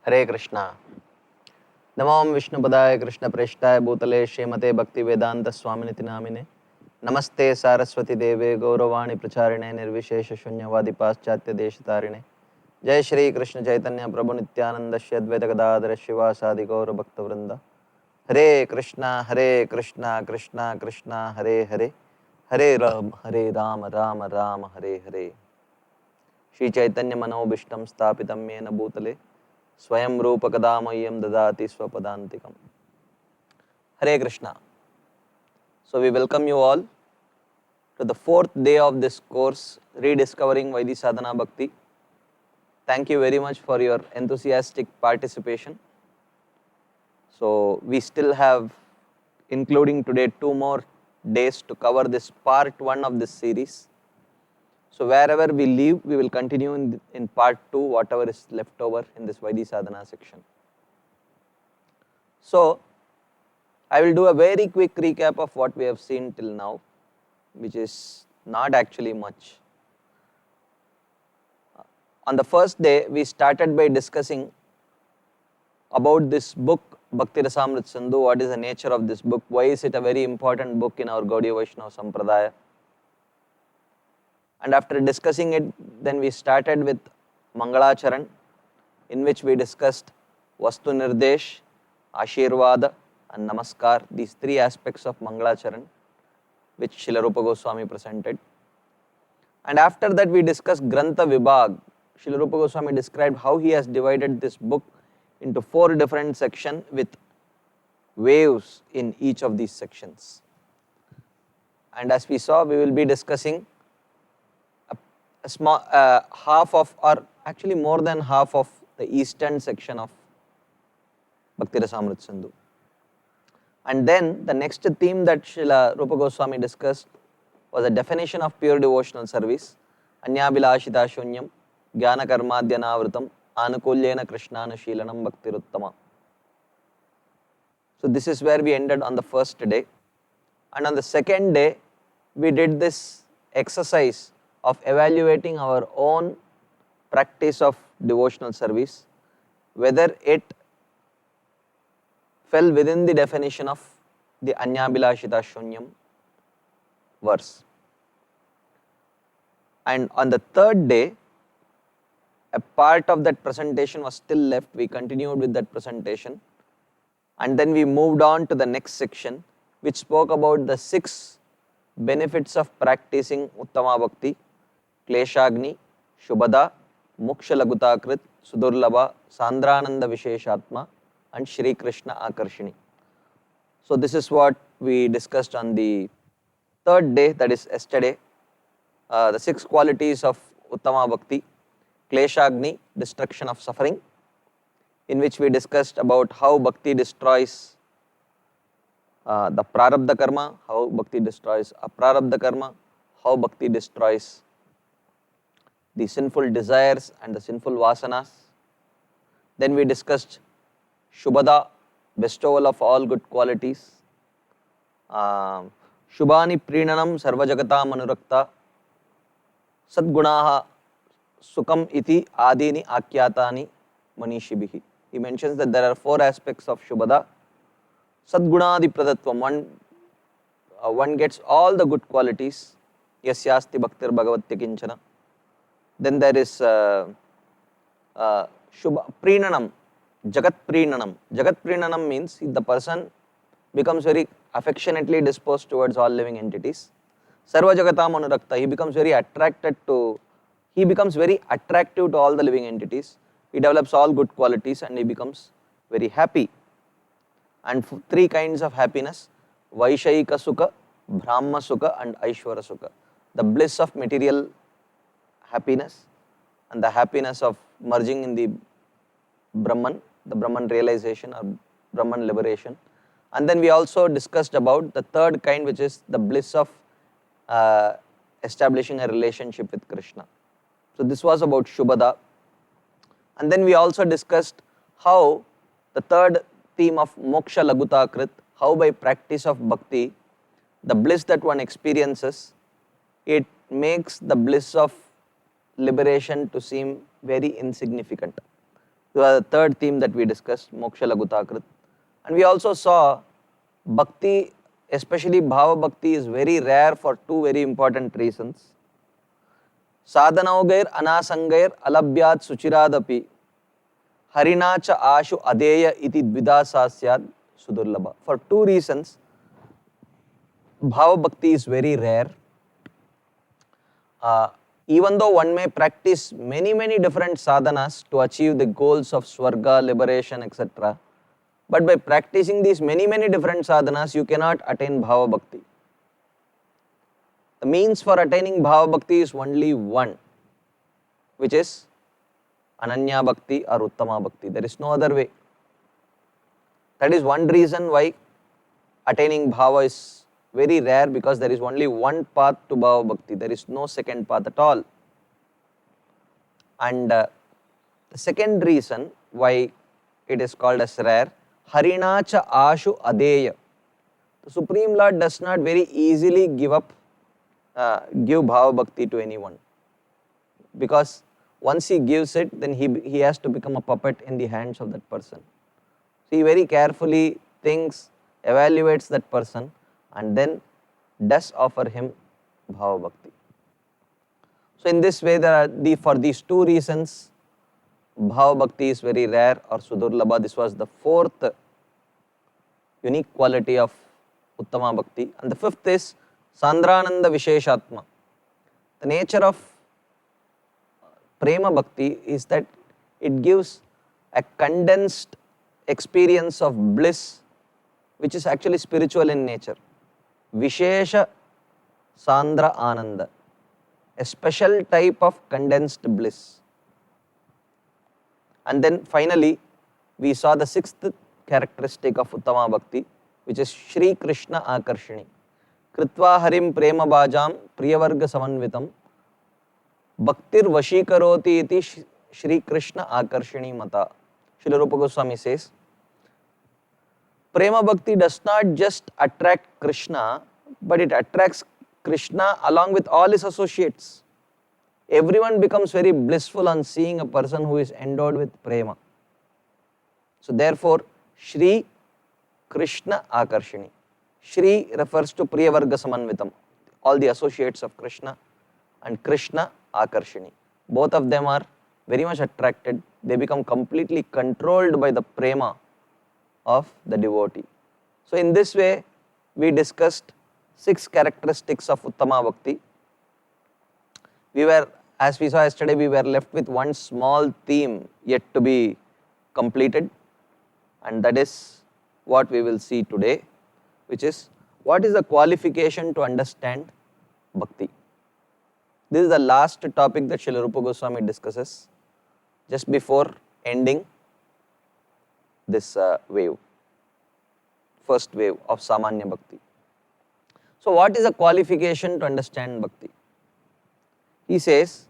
हरे कृष्णा। नमो विष्णुपदाय कृष्णप्रेष्ठाय भूतले श्रीमते भक्तिवेदांत स्वामिनिति नामिने। नमस्ते सारस्वती देवे गौरवाणी प्रचारिणे निर्विशेष शून्यवादी पाश्चात्य देशतारिणे। जय श्री कृष्ण चैतन्य प्रभु नित्यानंद श्री अद्वैत गदाधर शिवासादि गौर भक्तवृंद। हरे कृष्णा कृष्णा कृष्णा हरे हरे, हरे राम राम राम हरे हरे। श्री चैतन्य मनोभीष्टं स्थापितं येन भूतले स्वयं रूप कदा मह्यं ददाति स्वपदान्तिकम्। Hare Krishna. So we welcome you all to the fourth day of this course, Rediscovering Vaidhi Sadhana Bhakti. Thank you very much for your enthusiastic participation. So we still have, including today, 2 more days to cover this part 1 of this series. So wherever we leave, we will continue in part 2, whatever is left over in this Vaidhi Sadhana section. So I will do a very quick recap of what we have seen till now, which is not actually much. On the first day, we started by discussing about this book, Bhakti Rasamrit Sindhu, what is the nature of this book, why is it a very important book in our Gaudiya Vaishnava Sampradaya. And after discussing it, then we started with Mangalacharan, in which we discussed Vastu Nirdesh, Ashirvada and Namaskar, these 3 aspects of Mangalacharan, which Srila Rupa Goswami presented. And after that we discussed Grantha Vibhag. Srila Rupa Goswami described how he has divided this book into 4 different sections with waves in each of these sections. And as we saw, we will be discussing a small half of, or actually more than half of, the eastern section of Bhakti Rasamrit Sindhu. And then the next theme that Srila Rupa Goswami discussed was a definition of pure devotional service. Anyabhilashita shunyam jnana karmadhyanavritam anukulyena krishnanushilanam bhaktiruttama. So this is where we ended on the first day. And on the second day, we did this exercise of evaluating our own practice of devotional service, whether it fell within the definition of the Anyabhilashita Shunyam verse. And on the third day, a part of that presentation was still left. We continued with that presentation. And then we moved on to the next section, which spoke about the 6 benefits of practicing Uttama Bhakti: Kleshagni, Shubhada, Moksha Lagutakrit, Sudurlabha, Sandrananda Visheshatma, and Shri Krishna Akarshini. So this is what we discussed on the third day, that is yesterday. The 6 qualities of Uttama Bhakti: Kleshagni, destruction of suffering, in which we discussed about how Bhakti destroys the Prarabdha Karma, how Bhakti destroys Aprarabdha Karma, how Bhakti destroys the sinful desires and the sinful vasanas. Then we discussed Shubhada, bestowal of all good qualities. Shubhani Prinanam Sarvajagatam Anurakta Sadgunaha Sukam iti Adini Akyatani Manishibhihi. He mentions that there are 4 aspects of Shubhada. Sadgunadi Pradatvam, one gets all the good qualities. Yasyasti Bhaktir Bhagavatya Kinchana. Then there is Shubha Prinanam, Jagat Prinanam. Jagat Prinanam means the person becomes very affectionately disposed towards all living entities. Sarva Jagatam Anurakta, he becomes very attracted to, he becomes very attractive to all the living entities. He develops all good qualities and he becomes very happy. And 3 kinds of happiness: Vaishayika Sukha, Brahma Sukha and Aishwara Sukha. The bliss of material happiness and the happiness of merging in the Brahman realization or Brahman liberation. And then we also discussed about the 3rd kind, which is the bliss of establishing a relationship with Krishna. So this was about Shubhada. And then we also discussed how the 3rd theme of Moksha Lagutakrit, how by practice of bhakti, the bliss that one experiences, it makes the bliss of liberation to seem very insignificant. The third theme that we discussed, Moksha Lagutakrit. And we also saw Bhakti, especially Bhava Bhakti, is very rare for two very important reasons. Sadhanaugair anasangair alabhyat suchiradapi harinacha ashu adeya iti dvidasasyad sudurlabha. For two reasons, Bhava Bhakti is very rare. Even though one may practice many different sadhanas to achieve the goals of Swarga, liberation, etc., but by practicing these many different sadhanas, you cannot attain Bhava Bhakti. The means for attaining Bhava Bhakti is only one, which is Ananya Bhakti or Uttama Bhakti. There is no other way. That is one reason why attaining Bhava is very rare, because there is only one path to Bhava Bhakti. There is no second path at all. And the second reason why it is called as rare, Harinacha Ashu Adeya. The Supreme Lord does not very easily give Bhava Bhakti to anyone, because once he gives it, then he has to become a puppet in the hands of that person. So he very carefully thinks, evaluates that person, and then does offer him Bhava Bhakti. So in this way, for these two reasons, Bhava Bhakti is very rare or Sudurlabha. This was the fourth unique quality of Uttama Bhakti. And the fifth is Sandrananda Visheshatma. The nature of Prema Bhakti is that it gives a condensed experience of bliss, which is actually spiritual in nature. Vishesha Sandra Ananda, a special type of condensed bliss. And then finally, we saw the sixth characteristic of Uttama Bhakti, which is Shri Krishna Akarshini. Kritva Harim Prema Bhajam Priyavarga Samanvitam Bhaktir Vashikaroti iti Shri Krishna Akarshini Mata. Srila Rupa Goswami says, Prema Bhakti does not just attract Krishna, but it attracts Krishna along with all his associates. Everyone becomes very blissful on seeing a person who is endowed with Prema. So therefore, Shri Krishna Akarshini. Shri refers to Priyavarga Samanvitam, all the associates of Krishna, and Krishna Akarshini. Both of them are very much attracted. They become completely controlled by the Prema of the devotee. So in this way, we discussed 6 characteristics of Uttama Bhakti. As we saw yesterday, we were left with one small theme yet to be completed, and that is what we will see today, which is what is the qualification to understand Bhakti. This is the last topic that Srila Rupa Goswami discusses just before ending this first wave of Samanya Bhakti. So what is the qualification to understand Bhakti? He says,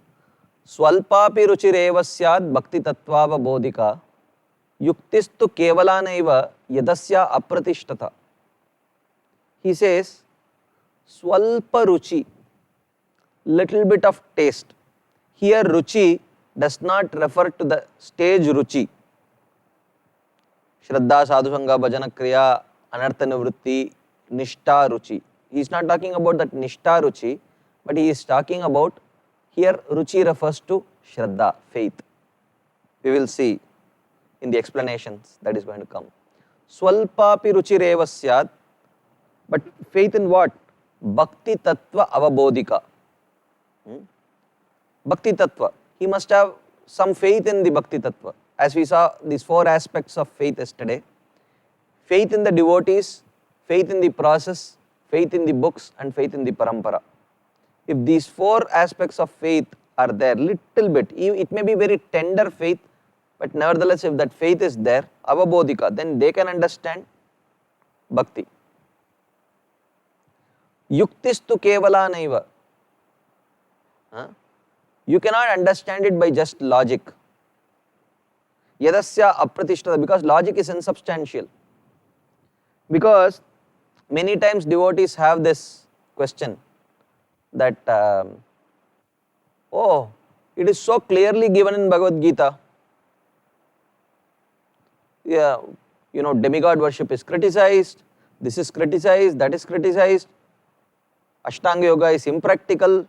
Swalpapi ruchireva syad bhakti tattvava bodhika yuktistu kevalanaiva yadasya apratishtata. He says, Swalpa ruchi, little bit of taste. Here ruchi does not refer to the stage ruchi. Shraddha, Sadhusanga, Bhajana Kriya, Anartha Nivritti, Nishta ruchi. He is not talking about that Nishta ruchi, but he is talking about, here ruchi refers to Shraddha, faith. We will see in the explanations that is going to come. Swalpapi ruchireva syad, but faith in what? Bhakti Tattva Avabodhika. Bhakti Tattva. He must have some faith in the Bhakti Tattva. As we saw these 4 aspects of faith yesterday. Faith in the devotees, faith in the process, faith in the books, and faith in the parampara. If these 4 aspects of faith are there, little bit, it may be very tender faith, but nevertheless if that faith is there, avabodhika, then they can understand Bhakti. Yuktistu kevala naiva. You cannot understand it by just logic. Yadasya apratishthata, because logic is insubstantial. Because many times devotees have this question that, it is so clearly given in Bhagavad Gita. demigod worship is criticized, this is criticized, that is criticized, Ashtanga Yoga is impractical,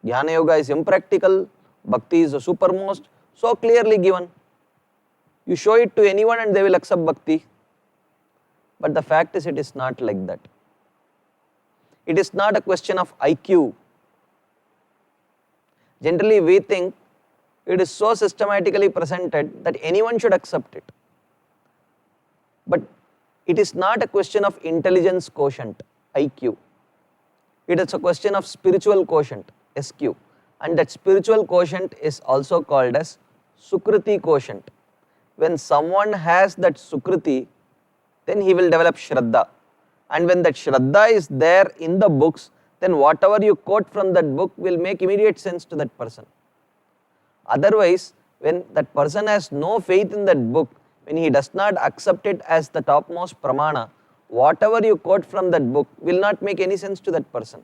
Jnana Yoga is impractical, Bhakti is the supermost, so clearly given. You show it to anyone and they will accept Bhakti. But the fact is, it is not like that. It is not a question of IQ. Generally, we think it is so systematically presented that anyone should accept it. But it is not a question of intelligence quotient, IQ. It is a question of spiritual quotient, SQ. And that spiritual quotient is also called as Sukriti quotient. When someone has that Sukriti, then he will develop Shraddha. And when that Shraddha is there in the books, then whatever you quote from that book will make immediate sense to that person. Otherwise, when that person has no faith in that book, when he does not accept it as the topmost pramana, whatever you quote from that book will not make any sense to that person.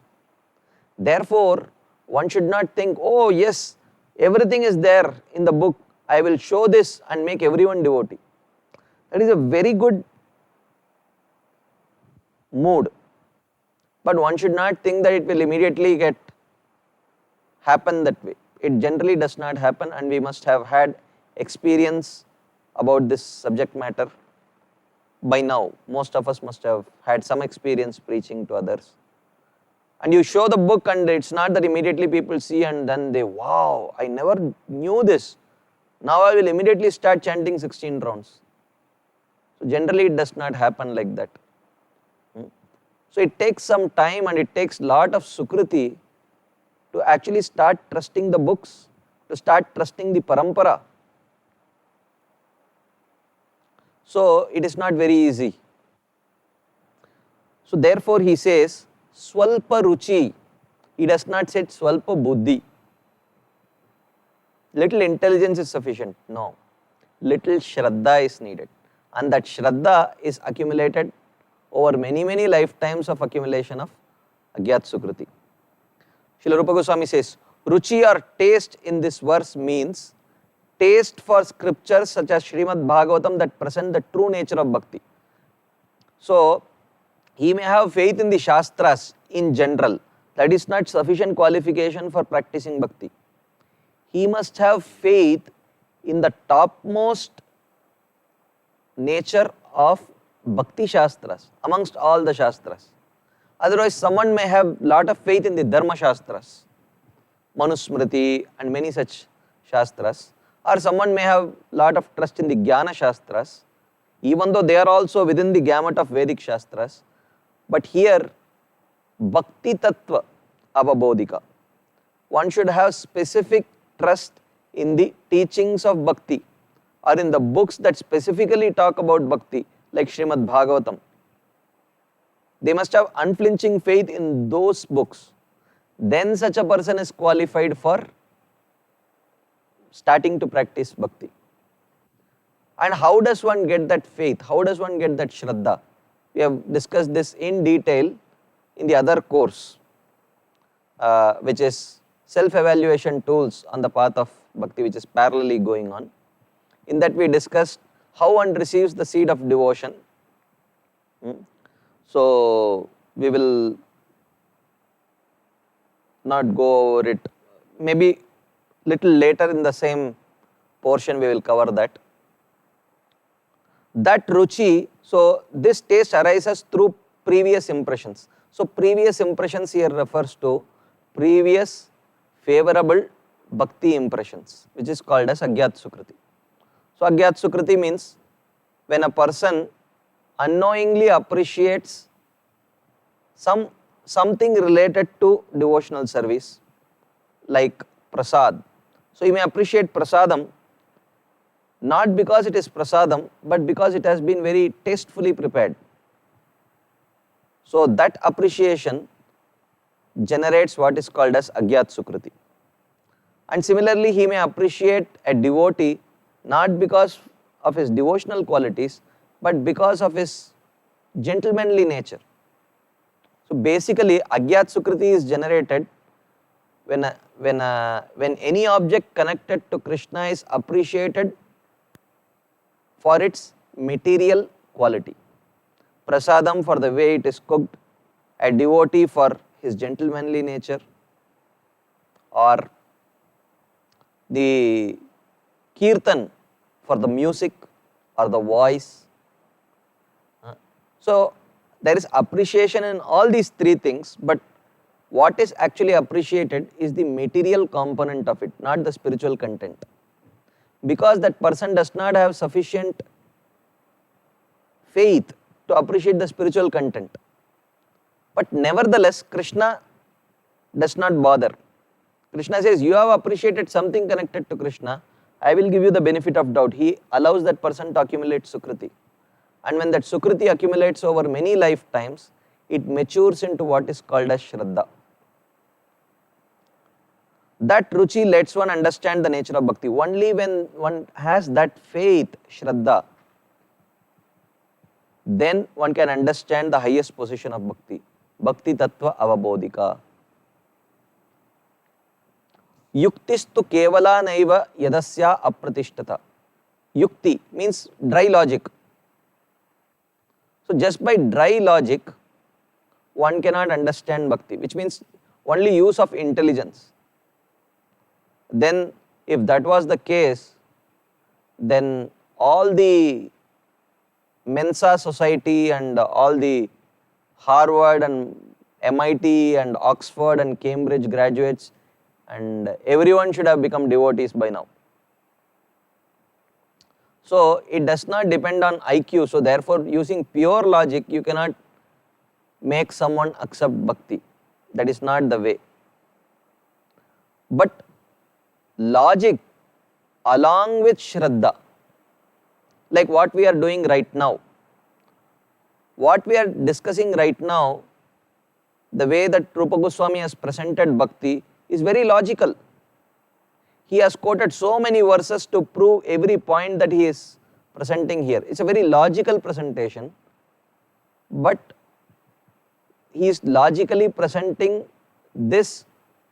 Therefore, one should not think, oh yes, everything is there in the book, I will show this and make everyone devotee. That is a very good mood. But one should not think that it will immediately happen that way. It generally does not happen, and we must have had experience about this subject matter by now. Most of us must have had some experience preaching to others. And you show the book and it's not that immediately people see and then they, wow, I never knew this. Now I will immediately start chanting 16 rounds. So generally it does not happen like that. So it takes some time and it takes lot of Sukriti to actually start trusting the books, to start trusting the parampara. So it is not very easy. So therefore he says, Swalpa Ruchi. He does not say Swalpa Buddhi. Little intelligence is sufficient. No. Little Shraddha is needed. And that Shraddha is accumulated over many lifetimes of accumulation of Agyat Sukriti. Srila Rupa Goswami says, Ruchi or taste in this verse means taste for scriptures such as Srimad Bhagavatam that present the true nature of bhakti. So, he may have faith in the Shastras in general. That is not sufficient qualification for practicing bhakti. He must have faith in the topmost nature of Bhakti Shastras amongst all the Shastras. Otherwise, someone may have lot of faith in the Dharma Shastras, Manusmriti and many such Shastras. Or someone may have lot of trust in the Jnana Shastras, even though they are also within the gamut of Vedic Shastras. But here, Bhakti Tattva Avabodhika. One should have specific trust in the teachings of Bhakti or in the books that specifically talk about Bhakti, like Srimad Bhagavatam. They must have unflinching faith in those books. Then such a person is qualified for starting to practice bhakti. And how does one get that faith? How does one get that Shraddha? We have discussed this in detail in the other course, which is self-evaluation tools on the path of bhakti, which is parallelly going on. In that we discussed how one receives the seed of devotion. So we will not go over it. Maybe little later in the same portion we will cover that. That ruchi, so this taste arises through previous impressions. So previous impressions here refers to previous favorable bhakti impressions, which is called as Agyat Sukriti. So Agyat Sukriti means when a person unknowingly appreciates something related to devotional service, like prasad. So you may appreciate prasadam not because it is prasadam, but because it has been very tastefully prepared. So that appreciation generates what is called as Agyat Sukriti. And similarly, he may appreciate a devotee not because of his devotional qualities, but because of his gentlemanly nature. So basically, Agyat Sukriti is generated when any object connected to Krishna is appreciated for its material quality. Prasadam for the way it is cooked, a devotee for his gentlemanly nature, or the kirtan for the music or the voice. So there is appreciation in all these three things, but what is actually appreciated is the material component of it, not the spiritual content. Because that person does not have sufficient faith to appreciate the spiritual content. But nevertheless, Krishna does not bother. Krishna says, you have appreciated something connected to Krishna, I will give you the benefit of doubt. He allows that person to accumulate Sukriti. And when that Sukriti accumulates over many lifetimes, it matures into what is called as Shraddha. That Ruchi lets one understand the nature of Bhakti. Only when one has that faith, Shraddha, then one can understand the highest position of Bhakti. Bhakti Tattva Avabodhika. Yuktistu kevala naiva yadasya apratishtata. Yukti means dry logic. So just by dry logic, one cannot understand Bhakti, which means only use of intelligence. Then if that was the case, then all the Mensa society and all the Harvard and MIT and Oxford and Cambridge graduates and everyone should have become devotees by now. So it does not depend on IQ. So therefore, using pure logic, you cannot make someone accept Bhakti. That is not the way. But logic along with Shraddha, like what we are doing right now, what we are discussing right now, the way that Rupa Goswami has presented Bhakti is very logical. He has quoted so many verses to prove every point that he is presenting here. It's a very logical presentation, but he is logically presenting this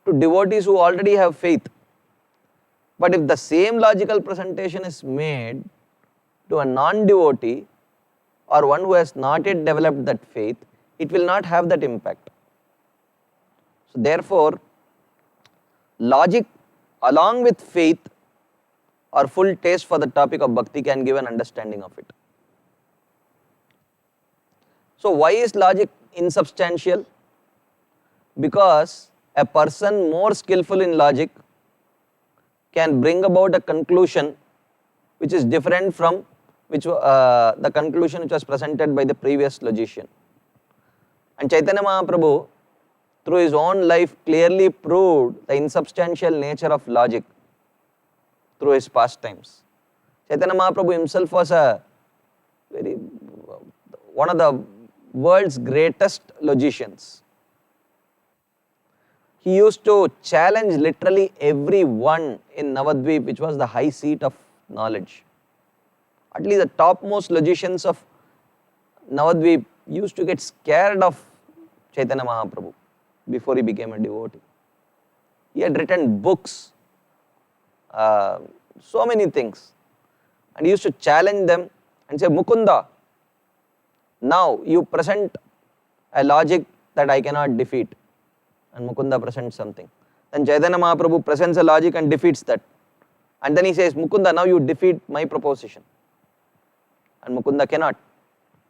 to devotees who already have faith. But if the same logical presentation is made to a non-devotee or one who has not yet developed that faith, it will not have that impact. So therefore, logic along with faith or full taste for the topic of Bhakti can give an understanding of it. So why is logic insubstantial? Because a person more skillful in logic can bring about a conclusion which is different from the conclusion which was presented by the previous logician. And Chaitanya Mahaprabhu, through his own life, clearly proved the insubstantial nature of logic through his pastimes. Chaitanya Mahaprabhu himself was one of the world's greatest logicians. He used to challenge literally everyone in Navadvip, which was the high seat of knowledge. At least the topmost logicians of Navadvip used to get scared of Chaitanya Mahaprabhu before he became a devotee. He had written books, so many things, and he used to challenge them and say, Mukunda, now you present a logic that I cannot defeat. And Mukunda presents something. Then Chaitanya Mahaprabhu presents a logic and defeats that. And then he says, Mukunda, now you defeat my proposition. And Mukunda cannot.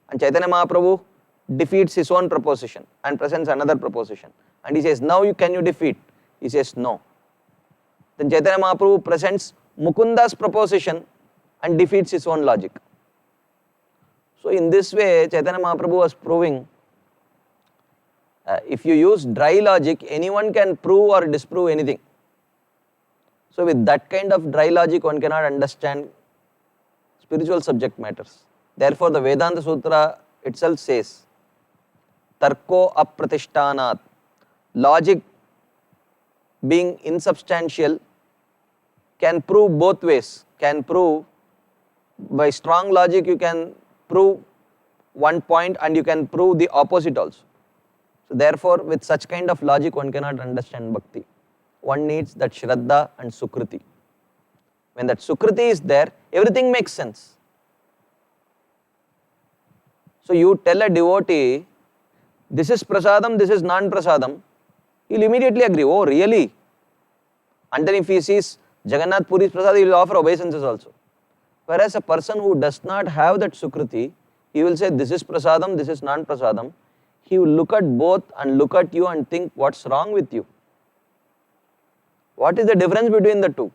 And Chaitanya Mahaprabhu defeats his own proposition and presents another proposition. And he says, now can you defeat? He says, no. Then Chaitanya Mahaprabhu presents Mukunda's proposition and defeats his own logic. So in this way, Chaitanya Mahaprabhu was proving, if you use dry logic, anyone can prove or disprove anything. So with that kind of dry logic, one cannot understand spiritual subject matters. Therefore, the Vedanta Sutra itself says, Tarko apratishtanat, logic being insubstantial can prove both ways. Can prove, by strong logic you can prove one point and you can prove the opposite also. So therefore, with such kind of logic one cannot understand Bhakti. One needs that Shraddha and Sukriti. When that Sukriti is there, everything makes sense. So you tell a devotee, this is prasadam, this is non-prasadam, he'll immediately agree, oh really? And then if he sees Jagannath Puri's prasad, he will offer obeisances also. Whereas a person who does not have that Sukriti, he will say this is prasadam, this is non-prasadam. He will look at both and look at you and think what's wrong with you. What is the difference between the two?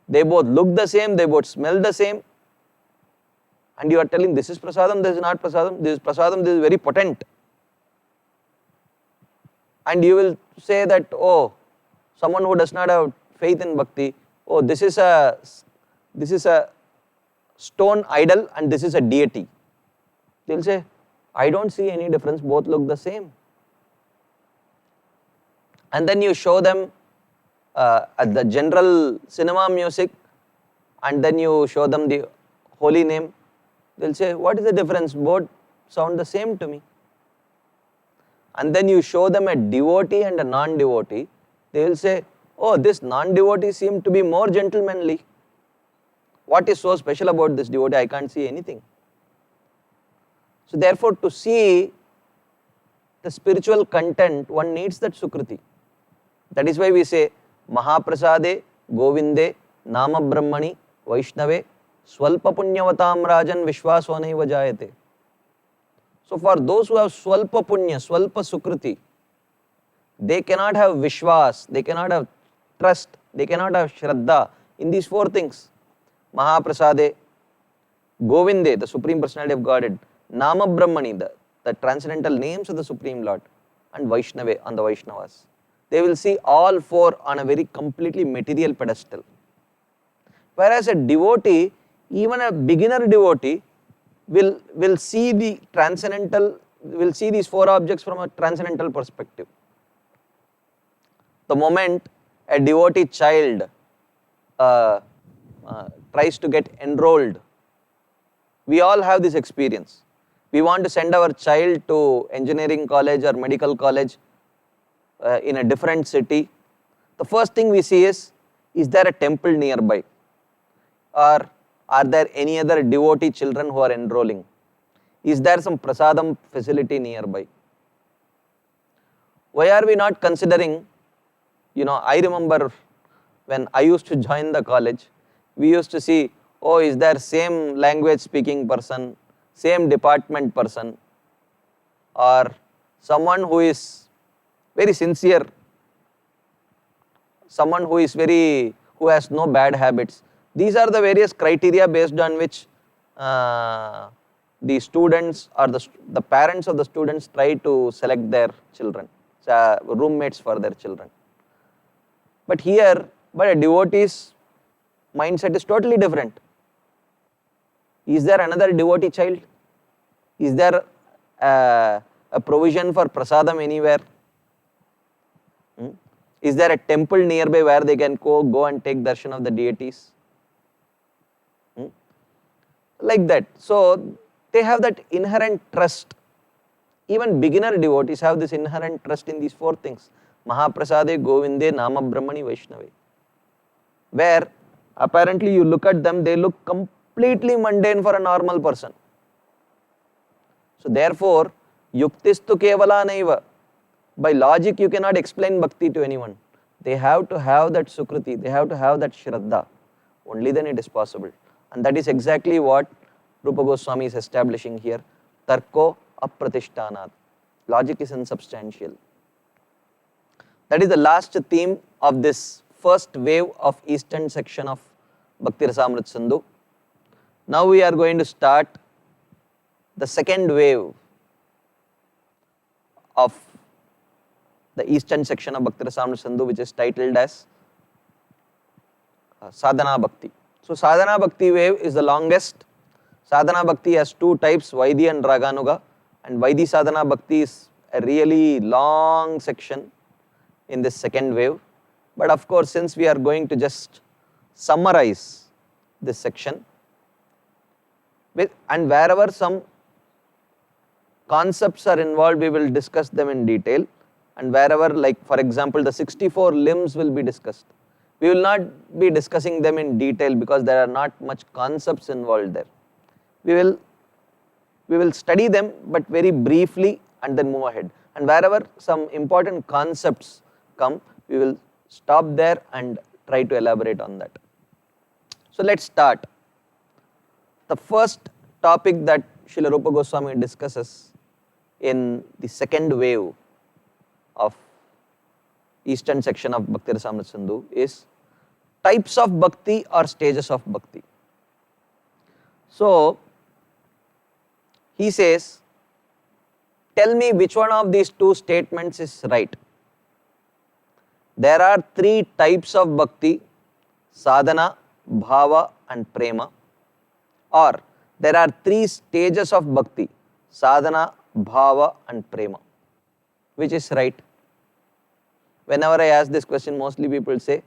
They both look the same, they both smell the same. And you are telling this is prasadam, this is not prasadam, this is prasadam, this is very potent. And you will say that, oh, someone who does not have faith in bhakti, oh, this is a stone idol and this is a deity. They will say, I don't see any difference, both look the same. And then you show them at the general cinema music and then you show them the holy name. They'll say, what is the difference? Both sound the same to me. And then you show them a devotee and a non-devotee. They will say, oh, this non-devotee seems to be more gentlemanly. What is so special about this devotee? I can't see anything. So therefore, to see the spiritual content, one needs that Sukriti. That is why we say, Mahaprasade, Govinde, Nama Brahmani, Vaishnave, Swalpa Punyavatam Rajan Vishwasvanaiva Jayate. So for those who have Swalpa Punya, Swalpa Sukriti, they cannot have Vishwas, they cannot have trust, they cannot have Shraddha in these four things. Mahaprasade, Govinde, the Supreme Personality of Godhead, Nama Brahmani, the transcendental names of the Supreme Lord, and Vaishnave, on the Vaishnavas. They will see all four on a very completely material pedestal. Whereas a devotee, even a beginner devotee, will see the transcendental, will see these four objects from a transcendental perspective. The moment a devotee child tries to get enrolled, we all have this experience. We want to send our child to engineering college or medical college in a different city. The first thing we see is there a temple nearby? Or are there any other devotee children who are enrolling? Is there some prasadam facility nearby? Why are we not considering, I remember when I used to join the college, we used to see, oh, is there same language speaking person, same department person, or someone who is very sincere, someone who has no bad habits. These are the various criteria based on which the students or the parents of the students try to select their children, roommates for their children. But here, a devotee's mindset is totally different. Is there another devotee child? Is there a provision for prasadam anywhere? Is there a temple nearby where they can go and take darshan of the deities? Like that. So they have that inherent trust. Even beginner devotees have this inherent trust in these four things. Mahaprasade, Govinde, Nama Brahmani, Vaishnave. Where apparently you look at them, they look completely mundane for a normal person. So therefore, yuktistu kevala naiva. By logic, you cannot explain bhakti to anyone. They have to have that sukriti, they have to have that shraddha. Only then it is possible. And that is exactly what Rupa Goswami is establishing here. Tarko apratishtanat. Logic is insubstantial. That is the last theme of this first wave of eastern section of Bhakti Rasamrita Sindhu. Now we are going to start the second wave of the eastern section of Bhakti Rasamrita Sindhu, which is titled as Sadhana Bhakti. So Sadhana Bhakti wave is the longest. Sadhana Bhakti has two types, Vaidhi and Raganuga, and Vaidhi Sadhana Bhakti is a really long section in this second wave. But of course, since we are going to just summarize this section, and wherever some concepts are involved, we will discuss them in detail, and wherever, like for example, the 64 limbs will be discussed. We will not be discussing them in detail because there are not much concepts involved there. We we will study them but very briefly and then move ahead. And wherever some important concepts come, we will stop there and try to elaborate on that. So let's start. The first topic that Srila Rupa Goswami discusses in the second wave of eastern section of Bhakti Rasamrita Sindhu is types of bhakti or stages of bhakti. So he says, tell me which one of these two statements is right. There are three types of bhakti: sadhana, bhava and prema. Or there are three stages of bhakti: sadhana, bhava and prema. Which is right? Whenever I ask this question, mostly people say,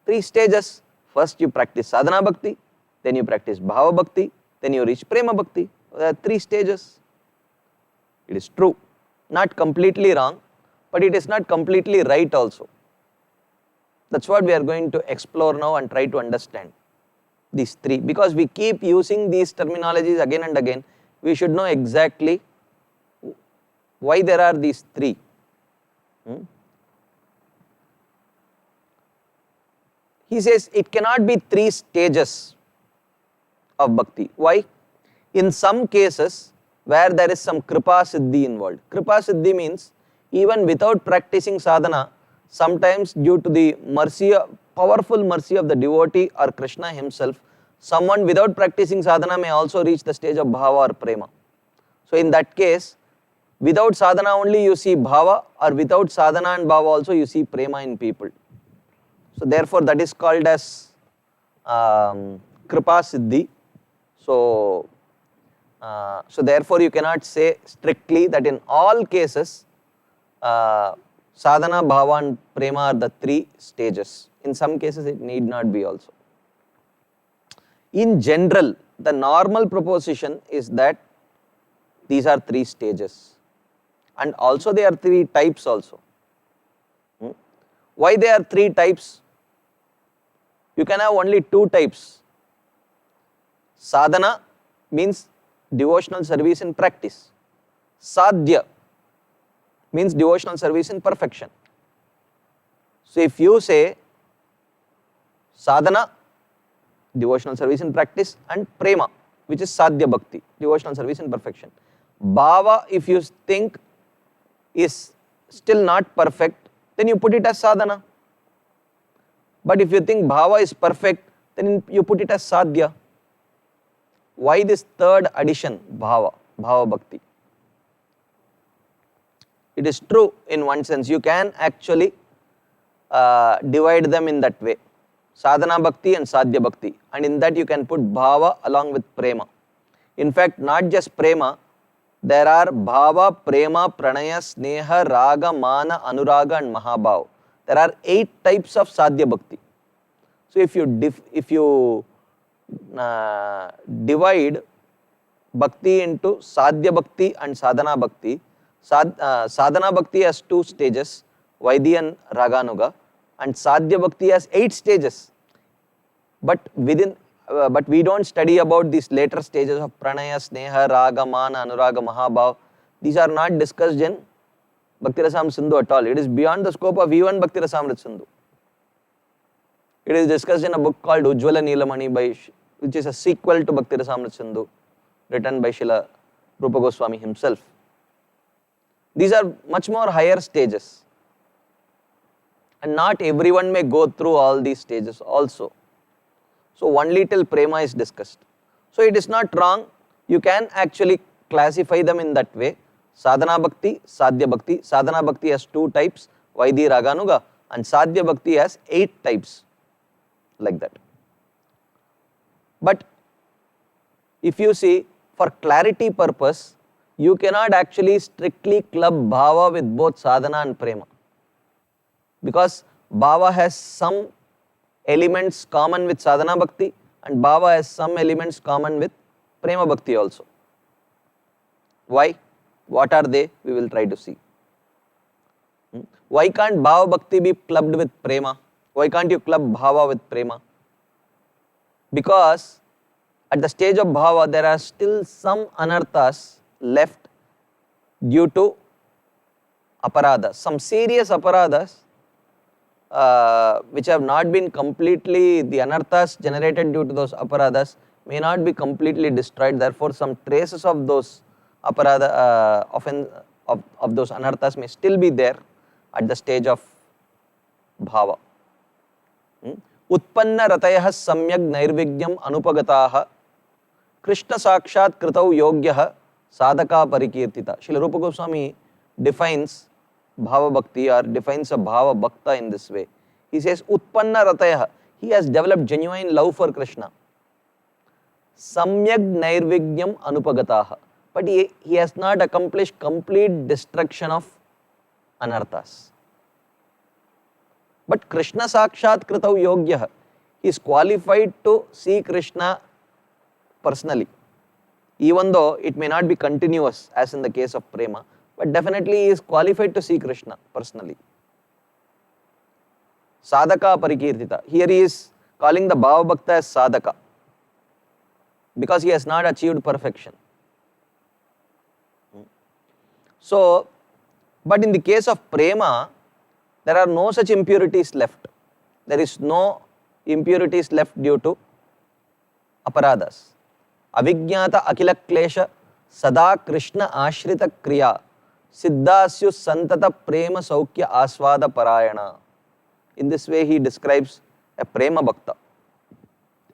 three stages. First you practice sadhana bhakti, then you practice bhava bhakti, then you reach prema bhakti. There are three stages. It is true. Not completely wrong, but it is not completely right also. That's what we are going to explore now and try to understand these three. Because we keep using these terminologies again and again, we should know exactly why there are these three. He says it cannot be three stages of bhakti. Why? In some cases where there is some kripa siddhi involved. Kripa siddhi means even without practicing sadhana, sometimes due to the mercy, powerful mercy of the devotee or Krishna himself, someone without practicing sadhana may also reach the stage of bhava or prema. So in that case, without sadhana only you see bhava, or without sadhana and bhava also you see prema in people. So therefore that is called as kripa siddhi. So therefore you cannot say strictly that in all cases sadhana, bhava and prema are the three stages. In some cases it need not be also. In general, the normal proposition is that these are three stages, and also they are three types also. Why they are three types? You can have only two types. Sadhana means devotional service in practice. Sadhya means devotional service in perfection. So if you say sadhana, devotional service in practice, and prema, which is sadhya bhakti, devotional service in perfection. Bhava, if you think is still not perfect, then you put it as sadhana. But if you think bhava is perfect, then you put it as sadhya. Why this third addition, bhava bhakti? It is true in one sense. You can actually divide them in that way. Sadhana bhakti and sadhya bhakti. And in that you can put bhava along with prema. In fact, not just prema, there are bhava, prema, pranaya, sneha, raga, mana, anuraga and mahabhava. There are 8 types of sadhya bhakti. So if you divide bhakti into sadhya bhakti and sadhana bhakti, sadhana bhakti has 2 stages, vaidhi and raganuga, and sadhya bhakti has 8 stages. But we don't study about these later stages of pranaya, sneha, raga, mana, anuraga, mahabhava. These are not discussed in Bhakti Rasamrita Sindhu at all. It is beyond the scope of even Bhakti Rasamrita Sindhu. It is discussed in a book called Ujjvala Neelamani, which is a sequel to Bhakti Rasamrita Sindhu, written by Srila Rupa Goswami himself. These are much more higher stages. And not everyone may go through all these stages also. So only till prema is discussed. So it is not wrong. You can actually classify them in that way. Sadhana bhakti, sadhya bhakti. Sadhana bhakti has 2 types, vaidhi, raganuga, and sadhya bhakti has 8 types, like that. But if you see, for clarity purpose, you cannot actually strictly club bhava with both sadhana and prema. Because bhava has some elements common with sadhana bhakti and bhava has some elements common with prema bhakti also. Why? What are they? We will try to see. Why can't bhava bhakti be clubbed with prema? Why can't you club bhava with prema? Because at the stage of bhava, there are still some anarthas left due to aparadhas, some serious aparadhas which have not been completely, the anarthas generated due to those aparadhas may not be completely destroyed. Therefore, some traces of those aparadha, of those anarthas may still be there at the stage of bhava. Utpanna ratayah samyak nairvigyam anupagataha Krishna sakshat kritau yogyah sadhaka parikirtita. Srila Rupa Goswami defines bhava bhakti or defines a bhava bhakta in this way. He says utpanna ratayah, he has developed genuine love for Krishna. Samyak nairvigyam anupagataha, but he has not accomplished complete destruction of anarthas. But Krishna sakshat kritau yogyah, he is qualified to see Krishna personally, even though it may not be continuous as in the case of prema, but definitely he is qualified to see Krishna personally. Sadhaka parikirtita, here he is calling the bhava bhakta as sadhaka because he has not achieved perfection. So, but in the case of prema, there are no such impurities left. There is no impurities left due to aparadhas. Avijnata akila klesha sada Krishna ashrita kriya siddhasyu santata prema saukya aswada parayana. In this way he describes a prema bhakta.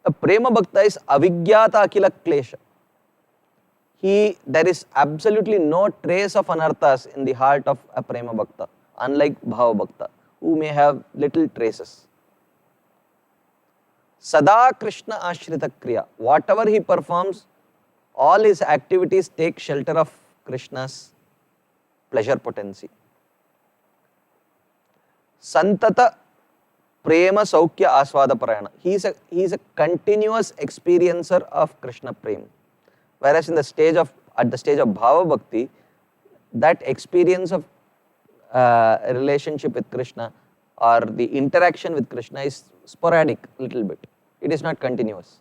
A prema bhakta is avijnata akila klesha. There is absolutely no trace of anarthas in the heart of a prema bhakta, unlike bhava bhakta, who may have little traces. Sada Krishna ashrita kriya, whatever he performs, all his activities take shelter of Krishna's pleasure potency. Santata prema saukya aswada parayana, he is a continuous experiencer of Krishna prema. Whereas at the stage of bhava bhakti, that experience of a relationship with Krishna or the interaction with Krishna is sporadic little bit. It is not continuous.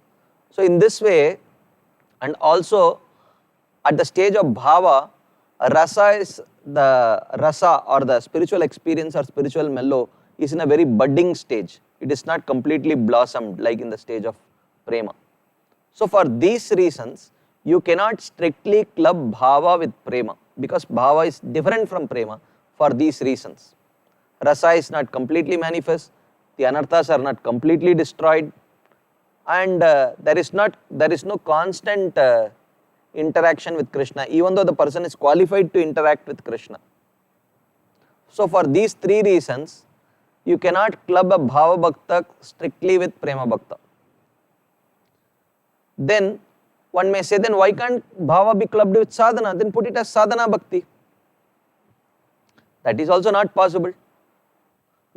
So in this way, and also at the stage of bhava, rasa or the spiritual experience or spiritual mellow is in a very budding stage. It is not completely blossomed like in the stage of prema. So for these reasons, you cannot strictly club bhava with prema because bhava is different from prema for these reasons. Rasa is not completely manifest, the anarthas are not completely destroyed, and there is no constant interaction with Krishna, even though the person is qualified to interact with Krishna. So for these three reasons, you cannot club a bhava bhakta strictly with prema bhakta. Then one may say, then why can't bhava be clubbed with sadhana? Then put it as sadhana bhakti. That is also not possible,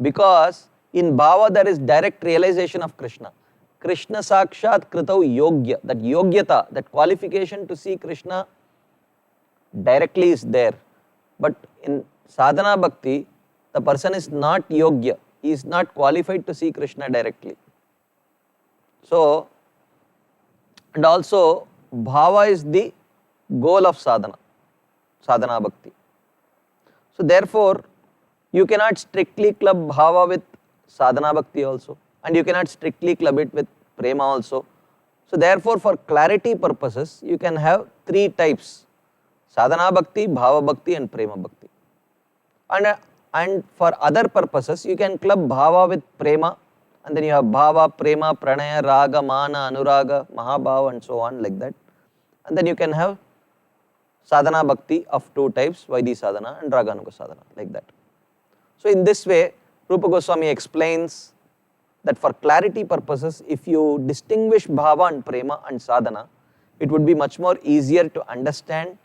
because in bhava there is direct realization of Krishna. Krishna sakshat kritau yogya, that yogyata, that qualification to see Krishna directly is there. But in sadhana bhakti, the person is not yogya, he is not qualified to see Krishna directly. So, and also bhava is the goal of sadhana bhakti. So therefore, you cannot strictly club bhava with sadhana bhakti also, and you cannot strictly club it with prema also. So therefore, for clarity purposes, you can have three types: sadhana bhakti, bhava bhakti and prema bhakti. And for other purposes, you can club bhava with prema, and then you have bhava, prema, pranaya, raga, mana, anuraga, mahabhava and so on like that. And then you can have sadhana bhakti of two types, Vaidhi sadhana and raganuga sadhana, like that. So in this way, Rupa Goswami explains that for clarity purposes, if you distinguish bhava and prema and sadhana, it would be much more easier to understand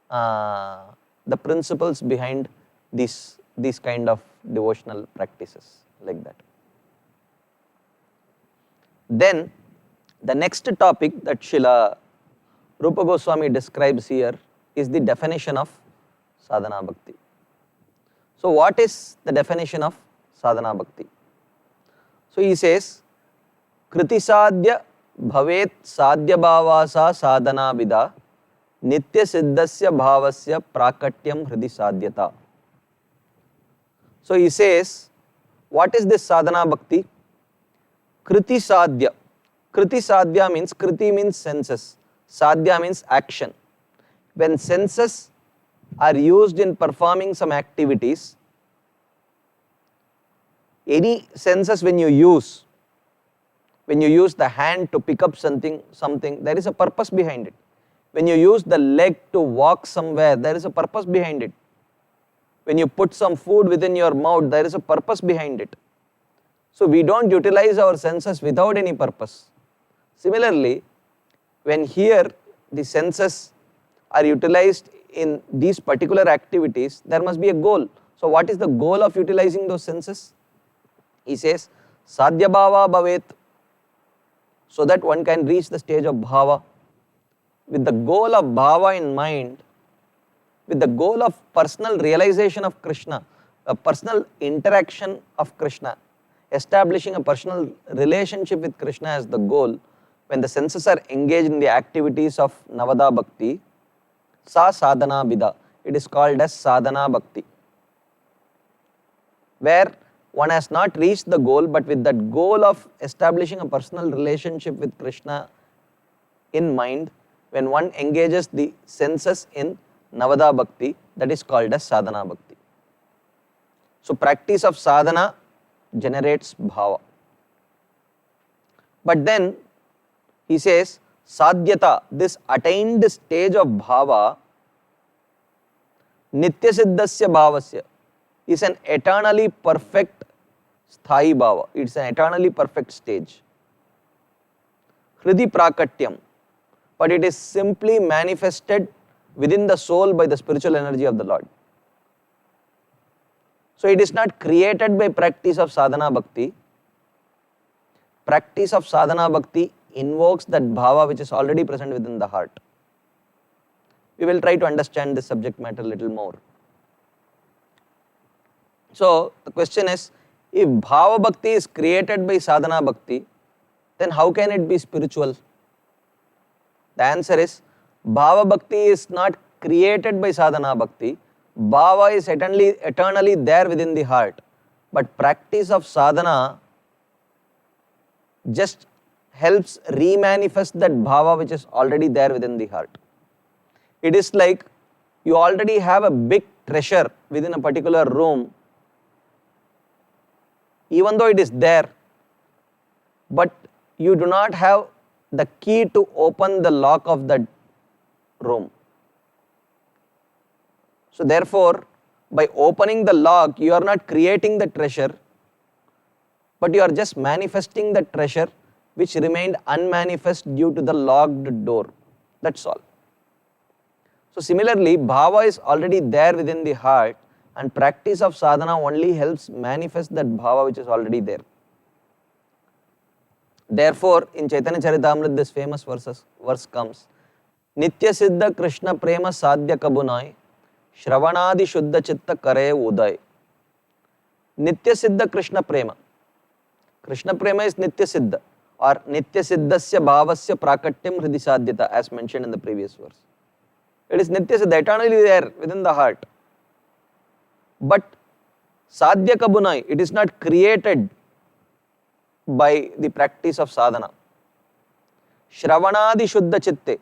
the principles behind these kind of devotional practices, like that. Then the next topic that Srila Rupa Goswami describes here is the definition of sadhana bhakti. So what is the definition of sadhana bhakti? So he says, kritisadya bhavet sadhya bhavasa sadhana vida nitya siddhasya bhavasya prakatyam hridi sadhyata. So he says, what is this sadhana bhakti? Kriti sadhya. Kriti sadhya means, kriti means senses, sadhya means action. When senses are used in performing some activities, any senses when you use the hand to pick up something, there is a purpose behind it. When you use the leg to walk somewhere, there is a purpose behind it. When you put some food within your mouth, there is a purpose behind it. So we don't utilize our senses without any purpose. Similarly, when here the senses are utilized in these particular activities, there must be a goal. So what is the goal of utilizing those senses? He says, sadhya bhava bhavet, so that one can reach the stage of bhava. With the goal of bhava in mind, with the goal of personal realization of Krishna, a personal interaction of Krishna, establishing a personal relationship with Krishna as the goal, when the senses are engaged in the activities of Navada Bhakti, sa sadhana vida, it is called as sadhana bhakti, where one has not reached the goal, but with that goal of establishing a personal relationship with Krishna in mind, when one engages the senses in Navada Bhakti, that is called as sadhana bhakti. So practice of sadhana generates bhava. But then he says, sadhyata, this attained stage of bhava, nitya siddhasya bhavasya, is an eternally perfect sthayi bhava. It's an eternally perfect stage. Hridi prakatyam, but it is simply manifested within the soul by the spiritual energy of the Lord. So it is not created by practice of sadhana bhakti. Practice of sadhana bhakti invokes that bhava which is already present within the heart. We will try to understand this subject matter a little more. So the question is, if bhava bhakti is created by sadhana bhakti, then how can it be spiritual? The answer is, bhava bhakti is not created by sadhana bhakti. Bhava is eternally there within the heart. But practice of sadhana just helps remanifest that bhava which is already there within the heart. It is like you already have a big treasure within a particular room, even though it is there, but you do not have the key to open the lock of that room. So therefore, by opening the lock, you are not creating the treasure, but you are just manifesting the treasure which remained unmanifest due to the locked door. That's all. So similarly, bhava is already there within the heart, and practice of sadhana only helps manifest that bhava which is already there. Therefore, in Chaitanya Charitamrita, this famous verse comes, Nitya Siddha Krishna Prema Sadhya Kabunai, Shravanadi Shuddha Chitta Kare Uday. Nitya Siddha Krishna Prema. Krishna Prema is Nitya Siddha, or Nitya Siddhasya Bhavasya Prakatyam Hridi Sadhyata, as mentioned in the previous verse. It is Nitya Siddha, eternally there within the heart. But Sadhya Kabunai, it is not created by the practice of sadhana. Shravanadi Shuddha Chitte.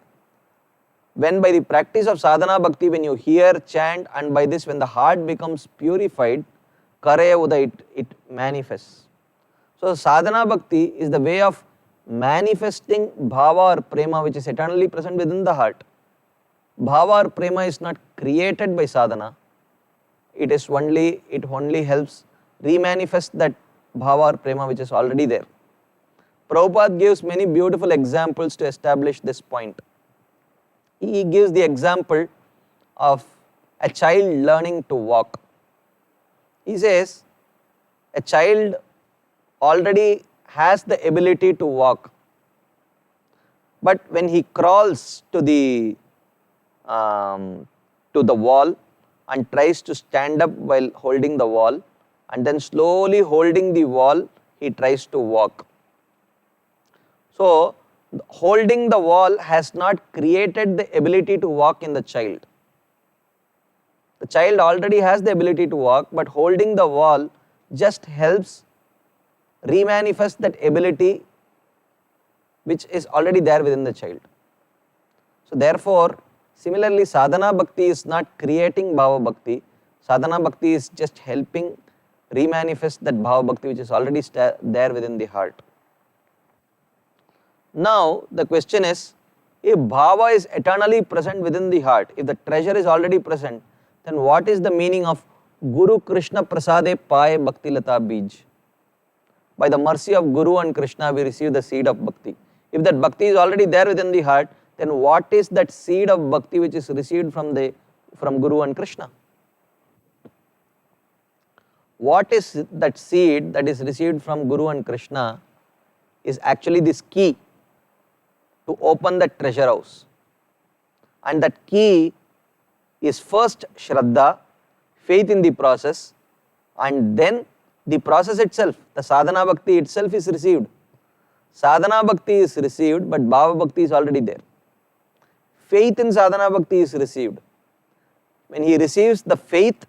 When by the practice of sadhana bhakti, when you hear, chant, and by this when the heart becomes purified, Kare Uday, it manifests. So sadhana bhakti is the way of manifesting bhava or prema which is eternally present within the heart. Bhava or prema is not created by sadhana. It only helps remanifest that bhava or prema which is already there. Prabhupada gives many beautiful examples to establish this point. He gives the example of a child learning to walk. He says, a child already has the ability to walk, but when he crawls to the wall and tries to stand up while holding the wall, and then slowly holding the wall, he tries to walk. So Holding the wall has not created the ability to walk in the child. The child already has the ability to walk, but holding the wall just helps remanifest that ability which is already there within the child. So therefore, similarly, sadhana bhakti is not creating bhava bhakti. Sadhana bhakti is just helping remanifest that bhava bhakti which is already there within the heart. Now the question is, if bhava is eternally present within the heart, if the treasure is already present, then what is the meaning of Guru Krishna Prasade Paye Bhakti Lata Bij? By the mercy of Guru and Krishna, we receive the seed of bhakti. If that bhakti is already there within the heart, then what is that seed of bhakti which is received from Guru and Krishna? What is that seed that is received from Guru and Krishna is actually this key to open that treasure house. And that key is first Shraddha, faith in the process, and then the process itself, the sadhana bhakti itself is received. Sadhana bhakti is received, but bhava bhakti is already there. Faith in sadhana bhakti is received. When he receives the faith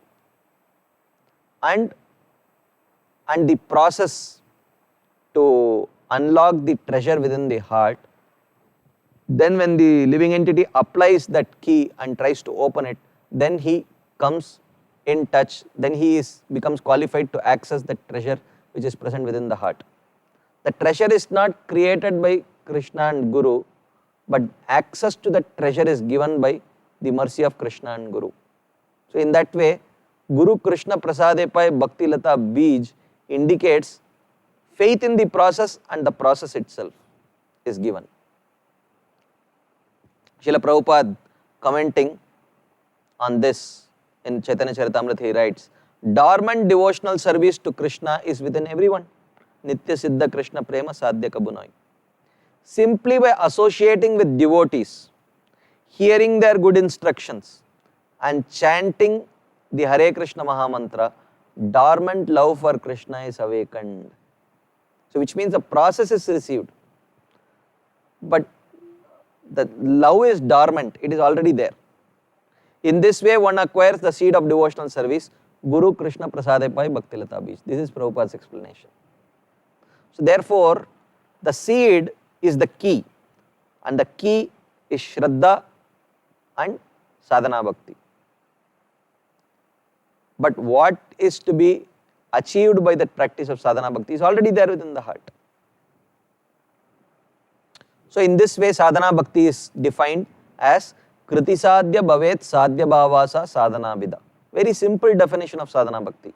and the process to unlock the treasure within the heart, then when the living entity applies that key and tries to open it, then he comes in touch, then he becomes qualified to access the treasure which is present within the heart. The treasure is not created by Krishna and Guru, but access to the treasure is given by the mercy of Krishna and Guru. So in that way, Guru Krishna Prasade Paye Bhakti Lata Bij indicates faith in the process, and the process itself is given. Srila Prabhupada commenting on this in Chaitanya Charitamrita, he writes, dormant devotional service to Krishna is within everyone. Nitya Siddha Krishna Prema Sadhya Kabunai. Simply by associating with devotees, hearing their good instructions, and chanting the Hare Krishna Mahamantra, dormant love for Krishna is awakened. So which means the process is received, but the love is dormant, it is already there. In this way, one acquires the seed of devotional service, Guru Krishna Prasade Paye Bhakti Lata Bij. This is Prabhupada's explanation. So therefore, the seed is the key, and the key is Shraddha and Sadhana Bhakti. But what is to be achieved by the practice of Sadhana Bhakti is already there within the heart. So in this way, Sadhana Bhakti is defined as Kriti Sadhya Bhavet Sadhya Bhavasa Sadhana Vida. Very simple definition of Sadhana Bhakti.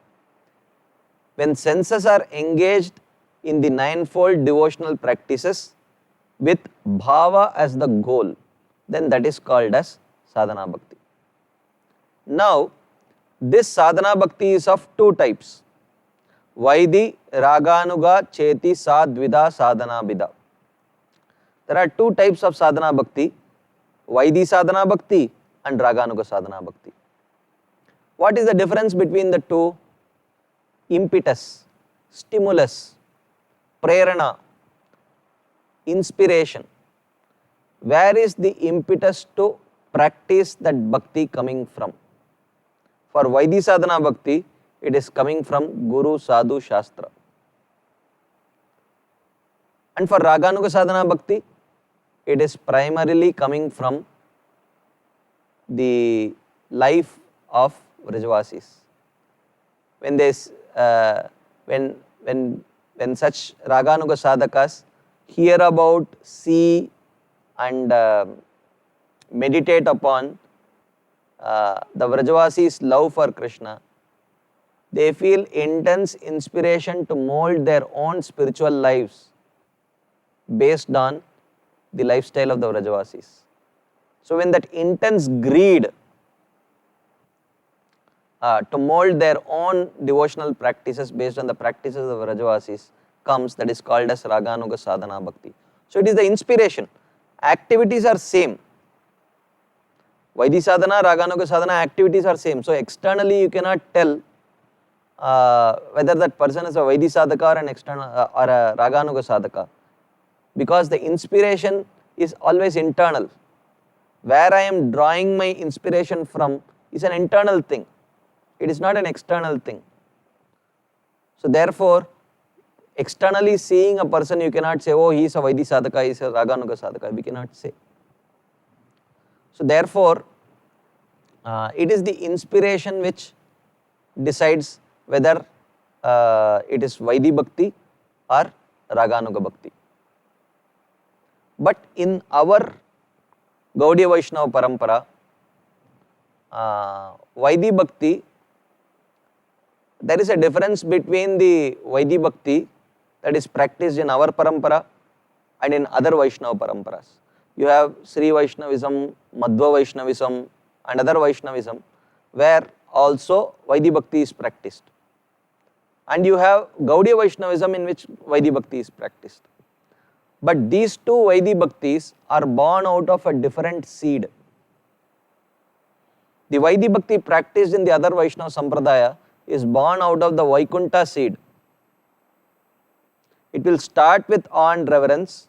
When senses are engaged in the ninefold devotional practices with bhava as the goal, then that is called as Sadhana Bhakti. Now, this Sadhana Bhakti is of two types. Vaidhi, Raganuga, Cheti, Sadvida, Sadhana Vida. There are two types of Sadhana Bhakti, Vaidhi Sadhana Bhakti and Raganuga Sadhana Bhakti. What is the difference between the two? Impetus, stimulus, prerana, inspiration. Where is the impetus to practice that bhakti coming from? For Vaidhi Sadhana Bhakti, it is coming from Guru, Sadhu, Shastra. And for Raganuga Sadhana Bhakti, it is primarily coming from the life of Vrajavasis. When such Raganuga sadhakas hear about, see and meditate upon the Vrajavasis' love for Krishna, they feel intense inspiration to mold their own spiritual lives based on the lifestyle of the Vrajavasis. So when that intense greed to mold their own devotional practices based on the practices of Vrajavasis comes, that is called as Raganuga Sadhana Bhakti. So it is the inspiration. Activities are same. Vaidhi Sadhana, Raganuga Sadhana activities are same. So externally you cannot tell whether that person is a Vaidhi Sadhaka or an external or a Raganuga Sadhaka. because the inspiration is always internal. Where I am drawing my inspiration from is an internal thing. It is not an external thing. So therefore, externally seeing a person, you cannot say, oh, he is a Vaidhi sadhaka, he is a Raganuga sadhaka. We cannot say. So therefore, it is the inspiration which decides whether it is Vaidhi bhakti or Raganuga bhakti. But in our Gaudiya Vaishnava parampara, Vaidhi bhakti, there is a difference between the Vaidhi bhakti that is practiced in our parampara and in other Vaishnava paramparas. You have Sri Vaishnavism, Madhva Vaishnavism and other Vaishnavism where also Vaidhi bhakti is practiced. And you have Gaudiya Vaishnavism in which Vaidhi bhakti is practiced. But these two Vaidhi bhaktis are born out of a different seed. The Vaidhi bhakti practiced in the other Vaishnava sampradaya is born out of the Vaikuntha seed. It will start with awe and reverence,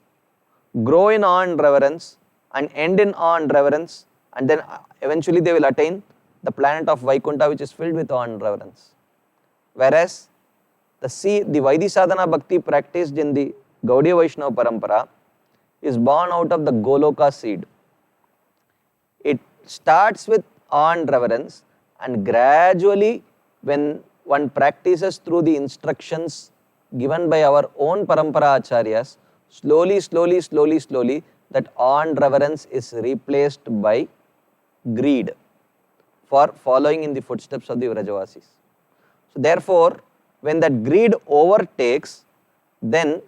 grow in awe and reverence, and end in awe and reverence, and then eventually they will attain the planet of Vaikuntha, which is filled with awe and reverence. Whereas the Vaidhi sadhana bhakti practiced in the Gaudiya Vaishnava parampara is born out of the Goloka seed. It starts with awe and reverence, and gradually when one practices through the instructions given by our own parampara acharyas, slowly, that awe and reverence is replaced by greed for following in the footsteps of the Vrajavasis. So therefore, when that greed overtakes, then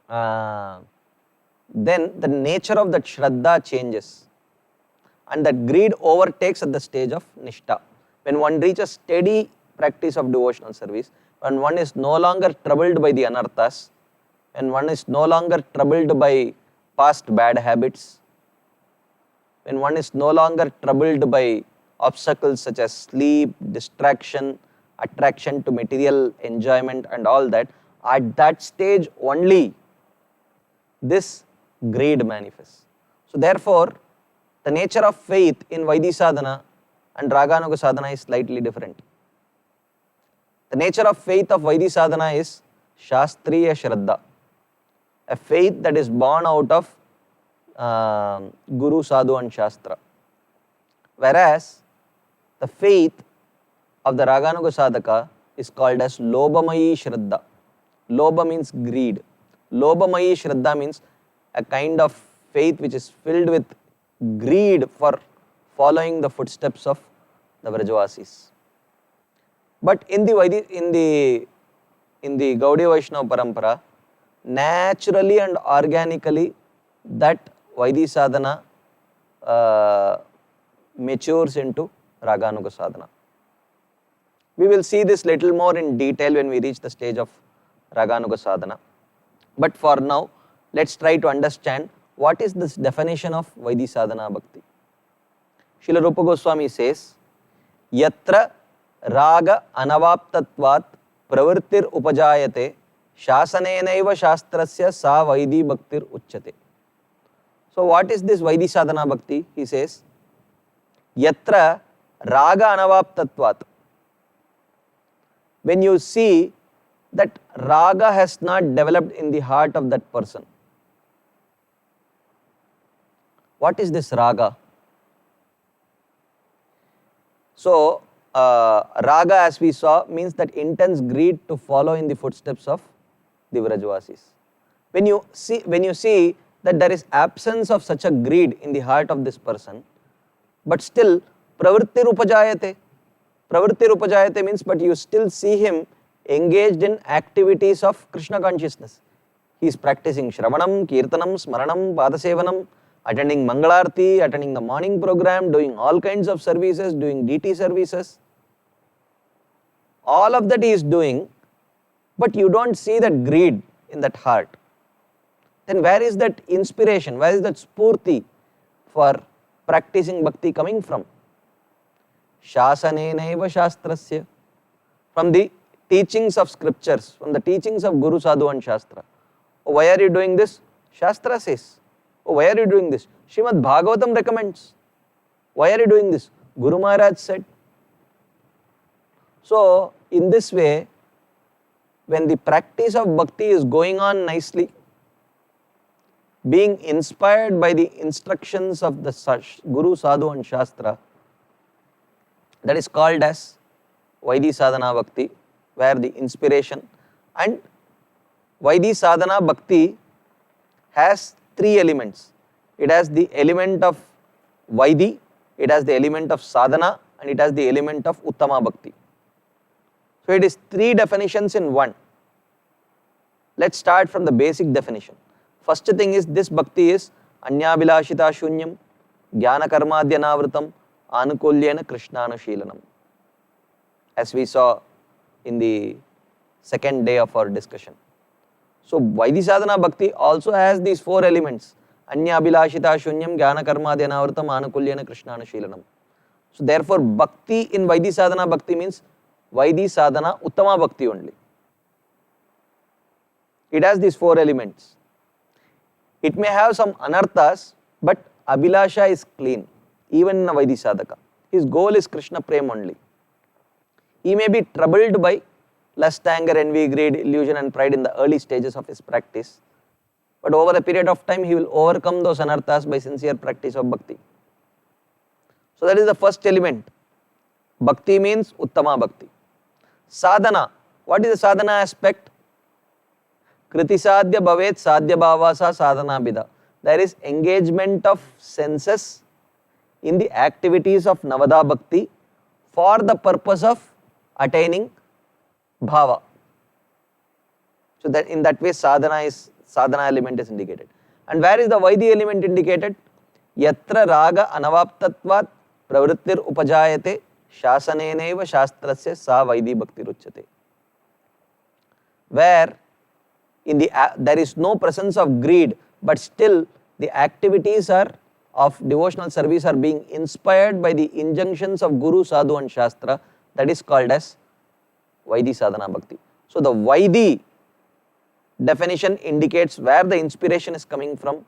the nature of that Shraddha changes, and that greed overtakes at the stage of Nishtha. When one reaches steady practice of devotional service, when one is no longer troubled by the anarthas, when one is no longer troubled by past bad habits, when one is no longer troubled by obstacles such as sleep, distraction, attraction to material enjoyment and all that, at that stage only this greed manifests. So therefore, the nature of faith in Vaidhi sadhana and Raganuga sadhana is slightly different. The nature of faith of Vaidhi sadhana is Shastriya Shraddha, a faith that is born out of Guru, Sadhu and Shastra. Whereas the faith of the Raganuga sadhaka is called as Lobhamayi Shraddha. Lobha means greed. Lobhamayi Shraddha means a kind of faith which is filled with greed for following the footsteps of the Vrajavasis. But in the Gaudiya Vaishnava parampara, naturally and organically that Vaidhi sadhana matures into Raganuga sadhana. We will see this little more in detail when we reach the stage of Raganuga sadhana. But for now, let's try to understand what is this definition of Vaidhi sadhana bhakti. Srila Rupa Goswami says, Yatra raga anavaptatvat pravrittir upajayate shasanenaiva shastrasya sa Vaidhi bhaktir uchyate. So what is this Vaidhi sadhana bhakti? He says, Yatra raga anavaptatvat. When you see that raga has not developed in the heart of that person. What is this raga? So, raga, as we saw, means that intense greed to follow in the footsteps of the Vrajavasis. When you see that there is absence of such a greed in the heart of this person, but still pravrittir upajayate. Pravrittir upajayate means, but you still see him engaged in activities of Krishna consciousness. He is practicing Shravanam, Kirtanam, Smaranam, Padasevanam, attending Mangalarti, attending the morning program, doing all kinds of services, doing DT services. All of that he is doing, but you don't see that greed in that heart. Then where is that inspiration, where is that spurti for practicing bhakti coming from? Shasanenaiva shastrasya. From the teachings of scriptures, from the teachings of Guru, Sadhu and Shastra. Oh, why are you doing this? Shastra says. Oh, why are you doing this? Srimad Bhagavatam recommends. Why are you doing this? Guru Maharaj said. So, in this way, when the practice of bhakti is going on nicely, being inspired by the instructions of the Guru, Sadhu and Shastra, that is called as Vaidhi Sadhana Bhakti, where the inspiration, and Vaidhi Sadhana Bhakti has three elements. It has the element of Vaidhi, it has the element of Sadhana, and it has the element of Uttama Bhakti. So it is three definitions in one. Let's start from the basic definition. First thing is, this bhakti is Anyabhilashita Shunyam, Jnana Karmadhyanavritam, Anukulyena Krishnanushilanam. As we saw in the second day of our discussion. So Vaidhi Sadhana Bhakti also has these four elements. Anyabhilashita Shunyam, Jnana Karmadhyanavritam, Anukulyena Krishnanushilanam. So therefore Bhakti in Vaidhi Sadhana Bhakti means Vaidhi Sadhana Uttama Bhakti only. It has these four elements. It may have some anarthas, but Abhilasha is clean, even in a Vaidhi Sadhaka. His goal is Krishna Prem only. He may be troubled by lust, anger, envy, greed, illusion and pride in the early stages of his practice. But over a period of time, he will overcome those anarthas by sincere practice of bhakti. So that is the first element. Bhakti means Uttama Bhakti. Sadhana. What is the sadhana aspect? Kriti sadhya bhavet sadhya bhavasa sadhana bida. There is engagement of senses in the activities of Navada Bhakti for the purpose of attaining bhava. So that in that way sadhana element is indicated. And where is the Vaidhi element indicated? Yatra raga anavaptatvat pravrittir upajayate shasaneneva shastrasya sa Vaidhi bhakti ruchyate. Where in the there is no presence of greed, but still the activities of devotional service are being inspired by the injunctions of Guru, Sadhu and Shastra. That is called as Vaidhi Sadhana Bhakti. So the Vaidhi definition indicates where the inspiration is coming from,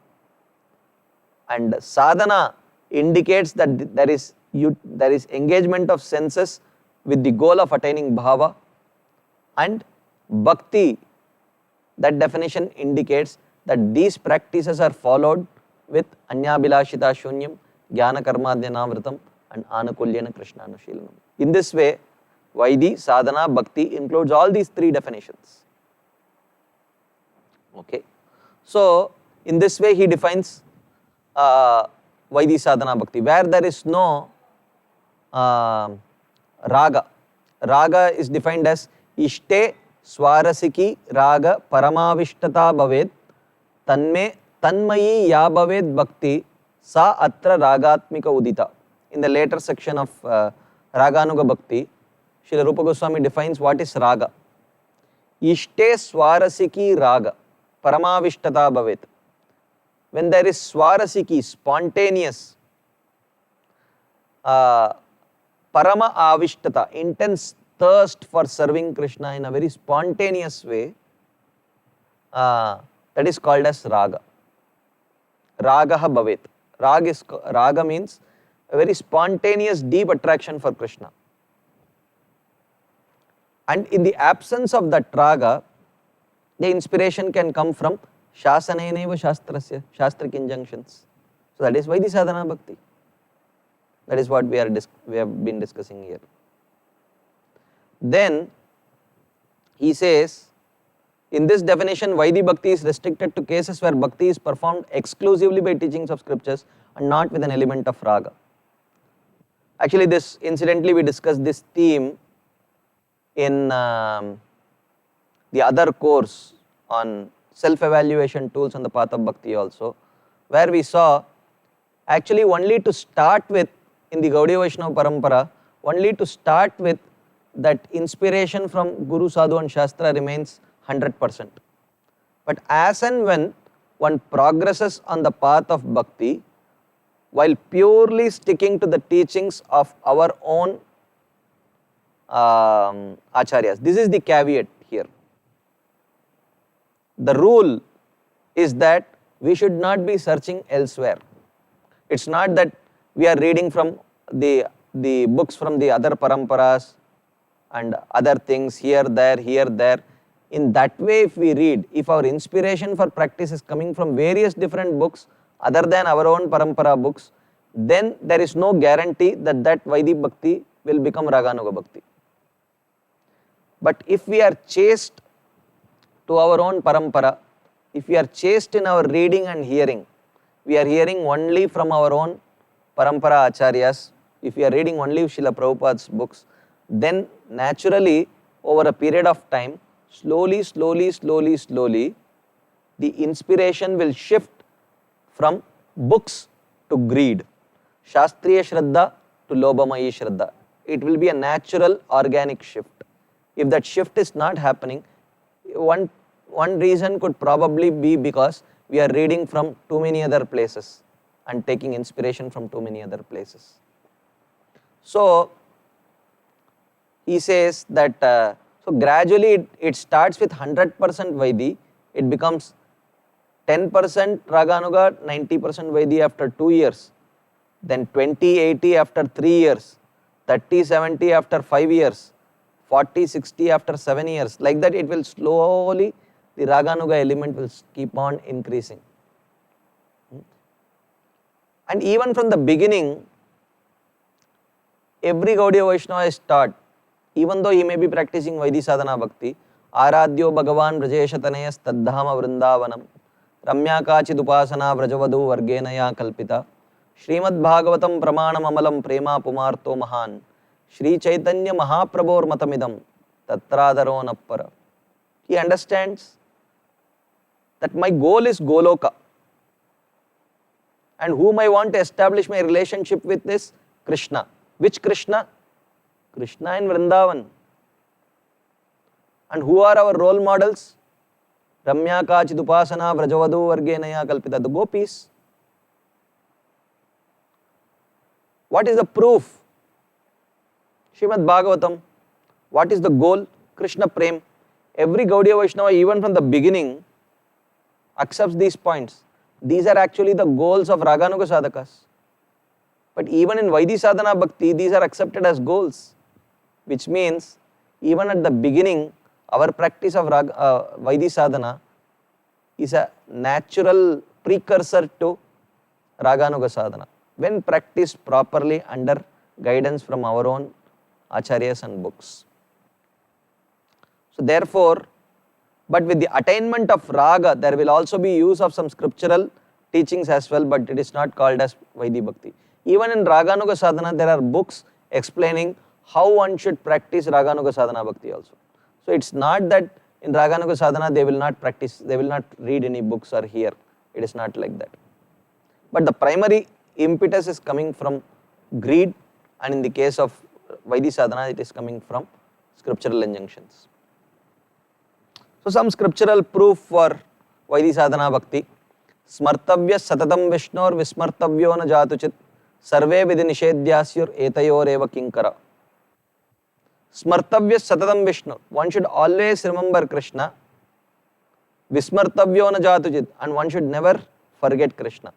and sadhana indicates that there is engagement of senses with the goal of attaining bhava, and bhakti, that definition indicates that these practices are followed with Anyabhilashita Shunyam, Jnana Karmadhyanavritam and Anukulyena Krishnanushilanam. In this way, Vaidhi, Sadhana, Bhakti includes all these three definitions. Okay. So, in this way he defines Vaidhi Sadhana Bhakti, where there is no raga. Raga is defined as Ishte Swarasiki Raga Paramavishtata Bhavet Tanmayi Ya Bhavet Bhakti Sa Atra Ragatmika Udita. In the later section of Raganuga Bhakti, Srila Rupa Goswami defines what is raga. Ishte Swarasiki Raga Paramavishtata Bhavet. When there is Swarasiki, spontaneous, Parama Avishtata, intense thirst for serving Krishna in a very spontaneous way, that is called as raga. Ragaha bhavet. Raga means a very spontaneous, deep attraction for Krishna. And in the absence of that raga, the inspiration can come from Shasaneneva Shastrasya, Shastric injunctions. So that is Vaidhi Sadhana Bhakti. That is what we have been discussing here. Then he says, in this definition, Vaidhi Bhakti is restricted to cases where Bhakti is performed exclusively by teachings of scriptures and not with an element of raga. Actually, incidentally we discussed this theme in the other course on self-evaluation tools on the path of Bhakti also, where we saw actually only to start with, in the Gaudiya Vaishnava Parampara, only to start with that inspiration from Guru, Sadhu and Shastra remains 100%. But as and when one progresses on the path of Bhakti, while purely sticking to the teachings of our own acharyas, this is the caveat here. The rule is that we should not be searching elsewhere. It's not that we are reading from the books from the other paramparas and other things here, there. In that way, if we read, if our inspiration for practice is coming from various different books other than our own parampara books, then there is no guarantee that that Vaidhi Bhakti will become Raganuga Bhakti. But if we are chaste to our own parampara, if we are chaste in our reading and hearing, we are hearing only from our own parampara acharyas, if we are reading only Srila Prabhupada's books, then naturally over a period of time, slowly, the inspiration will shift from books to greed, Shastriya Shraddha to Lobhamayi Shraddha. It will be a natural organic shift. If that shift is not happening, one reason could probably be because we are reading from too many other places and taking inspiration from too many other places. So he says that so gradually it starts with 100% Vaidhi, it becomes 10% Raganuga, 90% Vaidhi after 2 years, then 20-80 after 3 years, 30-70 after 5 years, 40-60 after 7 years. Like that it will slowly, the Raganuga element will keep on increasing. And even from the beginning, every Gaudiya Vaishnava is taught, even though he may be practicing Vaidhi Sadhana Bhakti, Aradhyo Bhagavan Vrajeshatanayas Taddhama Vrindavanam, Ramya Kachid Upasana Vrajavadu Vargenaya Kalpita, Srimad Bhagavatam Pramanam Amalam Prema Pumarto Mahan, Sri Chaitanya Mahaprabhor Matamidam, Tatradharo Nappara. He understands that my goal is Goloka. And whom I want to establish my relationship with is Krishna. Which Krishna? Krishna in Vrindavan. And who are our role models? Ramya Kachid Upasana Vrajavadu Vargenaya Kalpita, the gopis. What is the proof? Srimad Bhagavatam. What is the goal? Krishna Prem. Every Gaudiya Vaishnava, even from the beginning, accepts these points. These are actually the goals of Raganuga Sadhakas. But even in Vaidhi Sadhana Bhakti, these are accepted as goals. Which means, even at the beginning, our practice of Vaidhi Sadhana is a natural precursor to Raganuga Sadhana, when practiced properly under guidance from our own acharyas and books. So therefore, but with the attainment of Raga, there will also be use of some scriptural teachings as well, but it is not called as Vaidhi Bhakti. Even in Raganuga Sadhana, there are books explaining how one should practice Raganuga Sadhana Bhakti also. So it's not that in Raganuga Sadhana they will not practice, they will not read any books or hear. It is not like that. But the primary impetus is coming from greed, and in the case of Vaidhi Sadhana, it is coming from scriptural injunctions. So some scriptural proof for Vaidhi Sadhana Bhakti. Smartavya satatam Vishnor vismartavyo na jatuchit sarve vidhi nishedyasyur etayor eva kinkara. Smartavya satatam Vishnu. One should always remember Krishna. Vismartavyo na jatuchit. And one should never forget Krishna.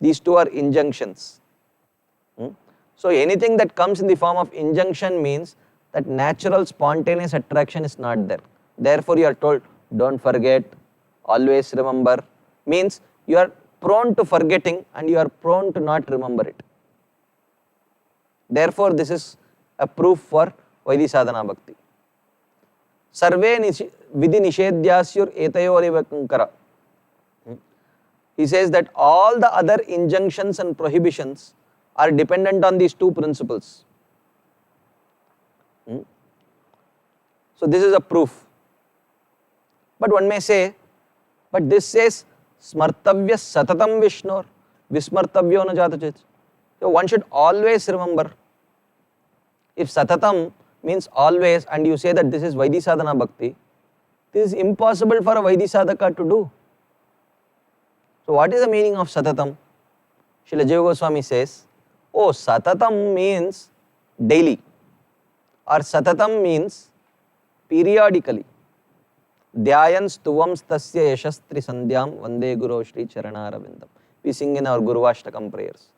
These two are injunctions. So anything that comes in the form of injunction means that natural spontaneous attraction is not there. Therefore you are told, don't forget, always remember. Means you are prone to forgetting and you are prone to not remember it. Therefore this is a proof for Vaidhi Sadhana Bhakti. Sarve vidhi nishedyasyur etayor eva kinkara. He says that all the other injunctions and prohibitions are dependent on these two principles. So this is a proof. But one may say, but this says smartavya satatam Vishnor vismartavyo na jatuchit. So one should always remember. If satatam means always and you say that this is Vaidhi Sadhana Bhakti, this is impossible for a Vaidhi Sadhaka to do. So what is the meaning of satatam? Srila Jiva Goswami says, oh, satatam means daily, or satatam means periodically. Dhyayan stuvam stasya yashastri sandhyam vande guru Shri Charanarvindam. We sing in our Guruvashtakam prayers.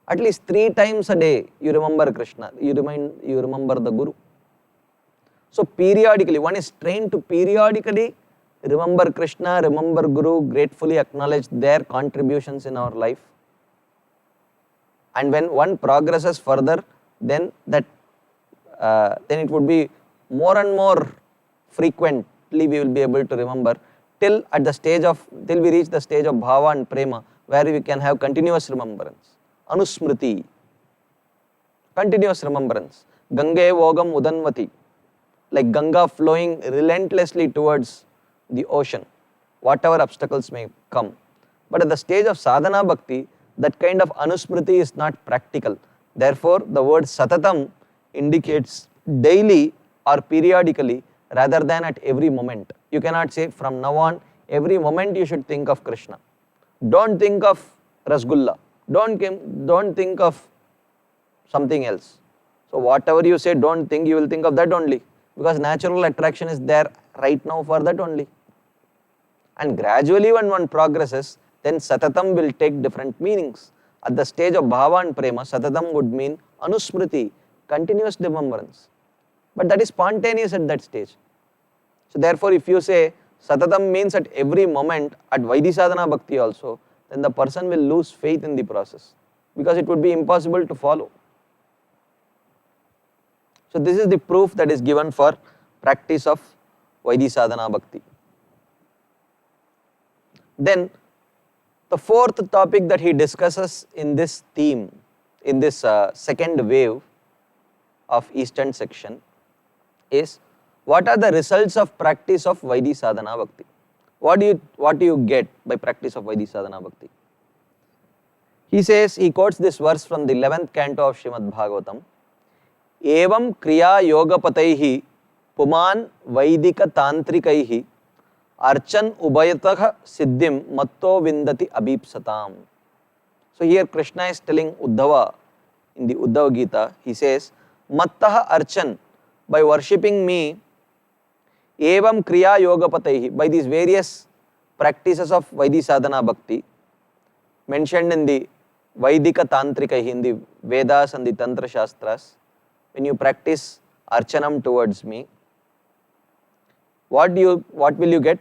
At least 3 times a day you remember Krishna, you remember the Guru. So periodically, one is trained to periodically remember Krishna, remember Guru, gratefully acknowledge their contributions in our life. And when one progresses further, then it would be more and more frequently we will be able to remember till we reach the stage of bhava and prema, where we can have continuous remembrance. Anusmriti, continuous remembrance. Gange vogam udanvati, like Ganga flowing relentlessly towards the ocean, whatever obstacles may come. But at the stage of sadhana bhakti, that kind of anusmriti is not practical. Therefore, the word satatam indicates daily or periodically rather than at every moment. You cannot say from now on, every moment you should think of Krishna. Don't think of Rasgulla. Don't think of something else. So whatever you say, don't think, you will think of that only. Because natural attraction is there right now for that only. And gradually when one progresses, then satatam will take different meanings. At the stage of bhava and prema, satatam would mean anusmriti, continuous remembrance. But that is spontaneous at that stage. So therefore, if you say satatam means at every moment at Vaidhisadhana bhakti also, then the person will lose faith in the process, because it would be impossible to follow. So this is the proof that is given for practice of Vaidhisadhana bhakti. Then the fourth topic that he discusses in this theme, in this second wave of Eastern section, is what are the results of practice of Vaidhisadhana bhakti? What do you get by practice of Vaidhisadhana bhakti? He quotes this verse from the 11th canto of Srimad Bhagavatam. Evam kriya yogapataihi puman vaidika tantrikaihi archan ubayatah siddhim matto vindati abhipsatam. So here Krishna is telling Uddhava in the Uddhava Gita, he says, mattah archan, by worshipping me, evam kriya yogapataihi, by these various practices of Vaidhisadhana bhakti mentioned in the Vaidika Tantrikaihi, in the Vedas and the Tantra Shastras, when you practice archanam towards me, what will you get?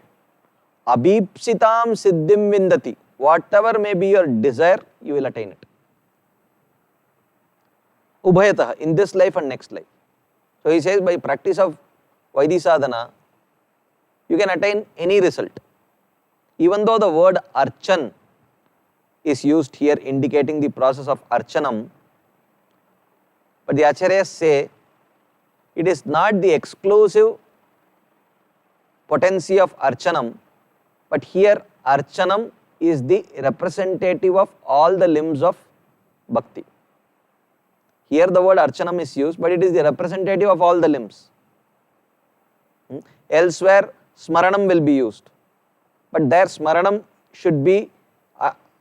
Abhipsitam siddhim vindati. Whatever may be your desire, you will attain it. Ubhayatah, in this life and next life. So he says by practice of Vaidhisadhana, you can attain any result. Even though the word archan is used here indicating the process of archanam, but the Acharyas say it is not the exclusive potency of archanam, but here archanam is the representative of all the limbs of bhakti. Here the word archanam is used, but it is the representative of all the limbs. Elsewhere, smaranam will be used, but there smaranam should be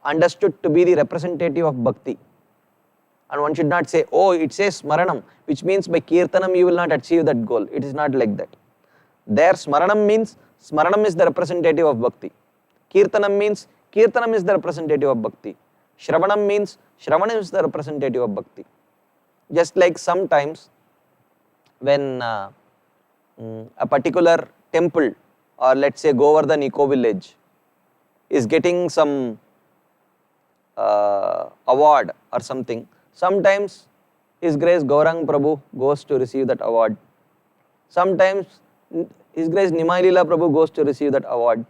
understood to be the representative of bhakti. And one should not say, oh, it says smaranam, which means by kirtanam you will not achieve that goal. It is not like that. There smaranam means smaranam is the representative of bhakti. Kirtanam means kirtanam is the representative of bhakti. Shravanam means shravanam is the representative of bhakti. Just like sometimes when a particular temple, or let's say Govardhan Eco Village, is getting some award or something, sometimes His Grace Gaurang Prabhu goes to receive that award. Sometimes His Grace Nimai Leela Prabhu goes to receive that award.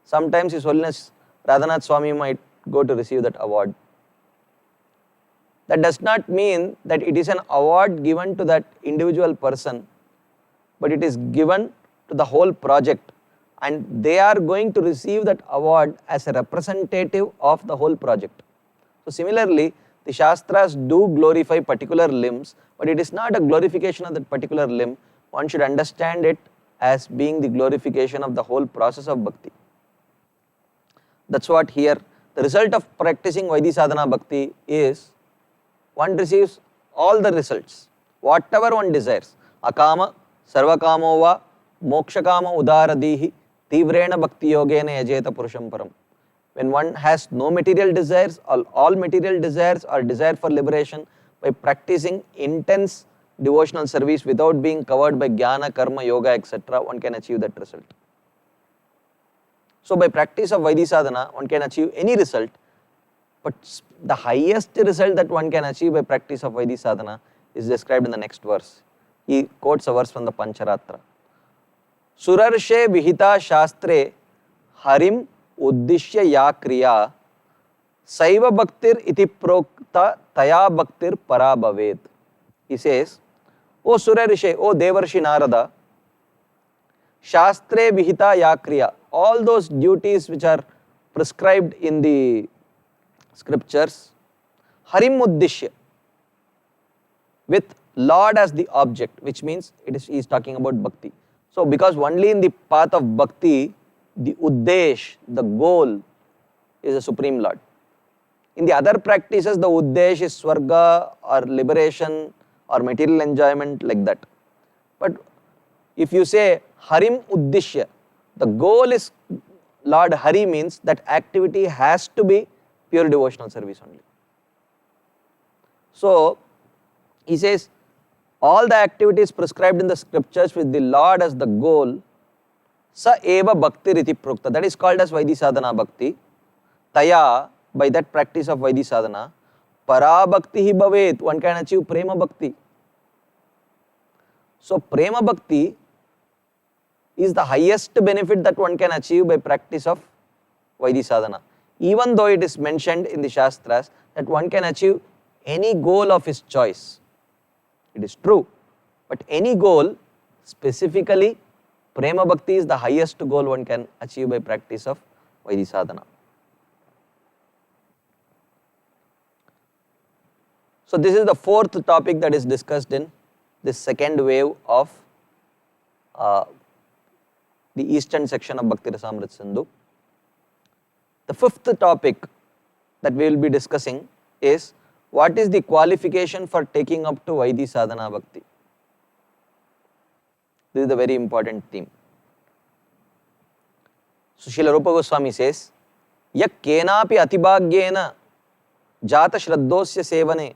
Sometimes His Holiness Radhanath Swami might go to receive that award. That does not mean that it is an award given to that individual person, but it is given to the whole project, and they are going to receive that award as a representative of the whole project. So similarly, the Shastras do glorify particular limbs, but it is not a glorification of that particular limb. One should understand it as being the glorification of the whole process of bhakti. That's what here, the result of practicing Vaidhisadhana bhakti is, one receives all the results, whatever one desires. Akama, sarvakamo va, mokshakama udaradihi, Tivrena bhakti yogena yajeta purusham param. When one has no material desires, all material desires or desire for liberation, by practicing intense devotional service without being covered by jnana, karma, yoga, etc., one can achieve that result. So by practice of Vaidhi sadhana, one can achieve any result, but the highest result that one can achieve by practice of Vaidhi sadhana is described in the next verse. He quotes a verse from the Pancharatra. Surarshe vihita shastre harim uddishya ya kriya saiva bhaktir iti prokta taya bhaktir para bhavet. He says, O Surarshe, O Devarshi Narada, shastre vihita ya kriya, all those duties which are prescribed in the scriptures, harim uddishya, with Lord as the object, which means he is talking about bhakti. So because only in the path of bhakti, the uddesh, the goal, is the Supreme Lord. In the other practices, the uddesh is swarga or liberation or material enjoyment, like that. But if you say harim uddishya, the goal is Lord Hari, means that activity has to be pure devotional service only. So he says, all the activities prescribed in the scriptures with the Lord as the goal, sa eva bhakti riti prukta, that is called as Vaidhi sadhana bhakti. Taya, by that practice of Vaidhi sadhana, para bhakti hi bhavet, one can achieve prema bhakti. So prema bhakti is the highest benefit that one can achieve by practice of Vaidhi sadhana. Even though it is mentioned in the Shastras that one can achieve any goal of his choice. It is true, but any goal, specifically Prema Bhakti is the highest goal one can achieve by practice of Vaidhi sadhana. So this is the fourth topic that is discussed in this second wave of the eastern section of Bhakti Rasamrita Sindhu. The fifth topic that we will be discussing is, what is the qualification for taking up to Vaidhi sadhana bhakti? This is the very important theme. So Srila Rupa Goswami says, yak kenapi atibhagyena jata shraddosya sevane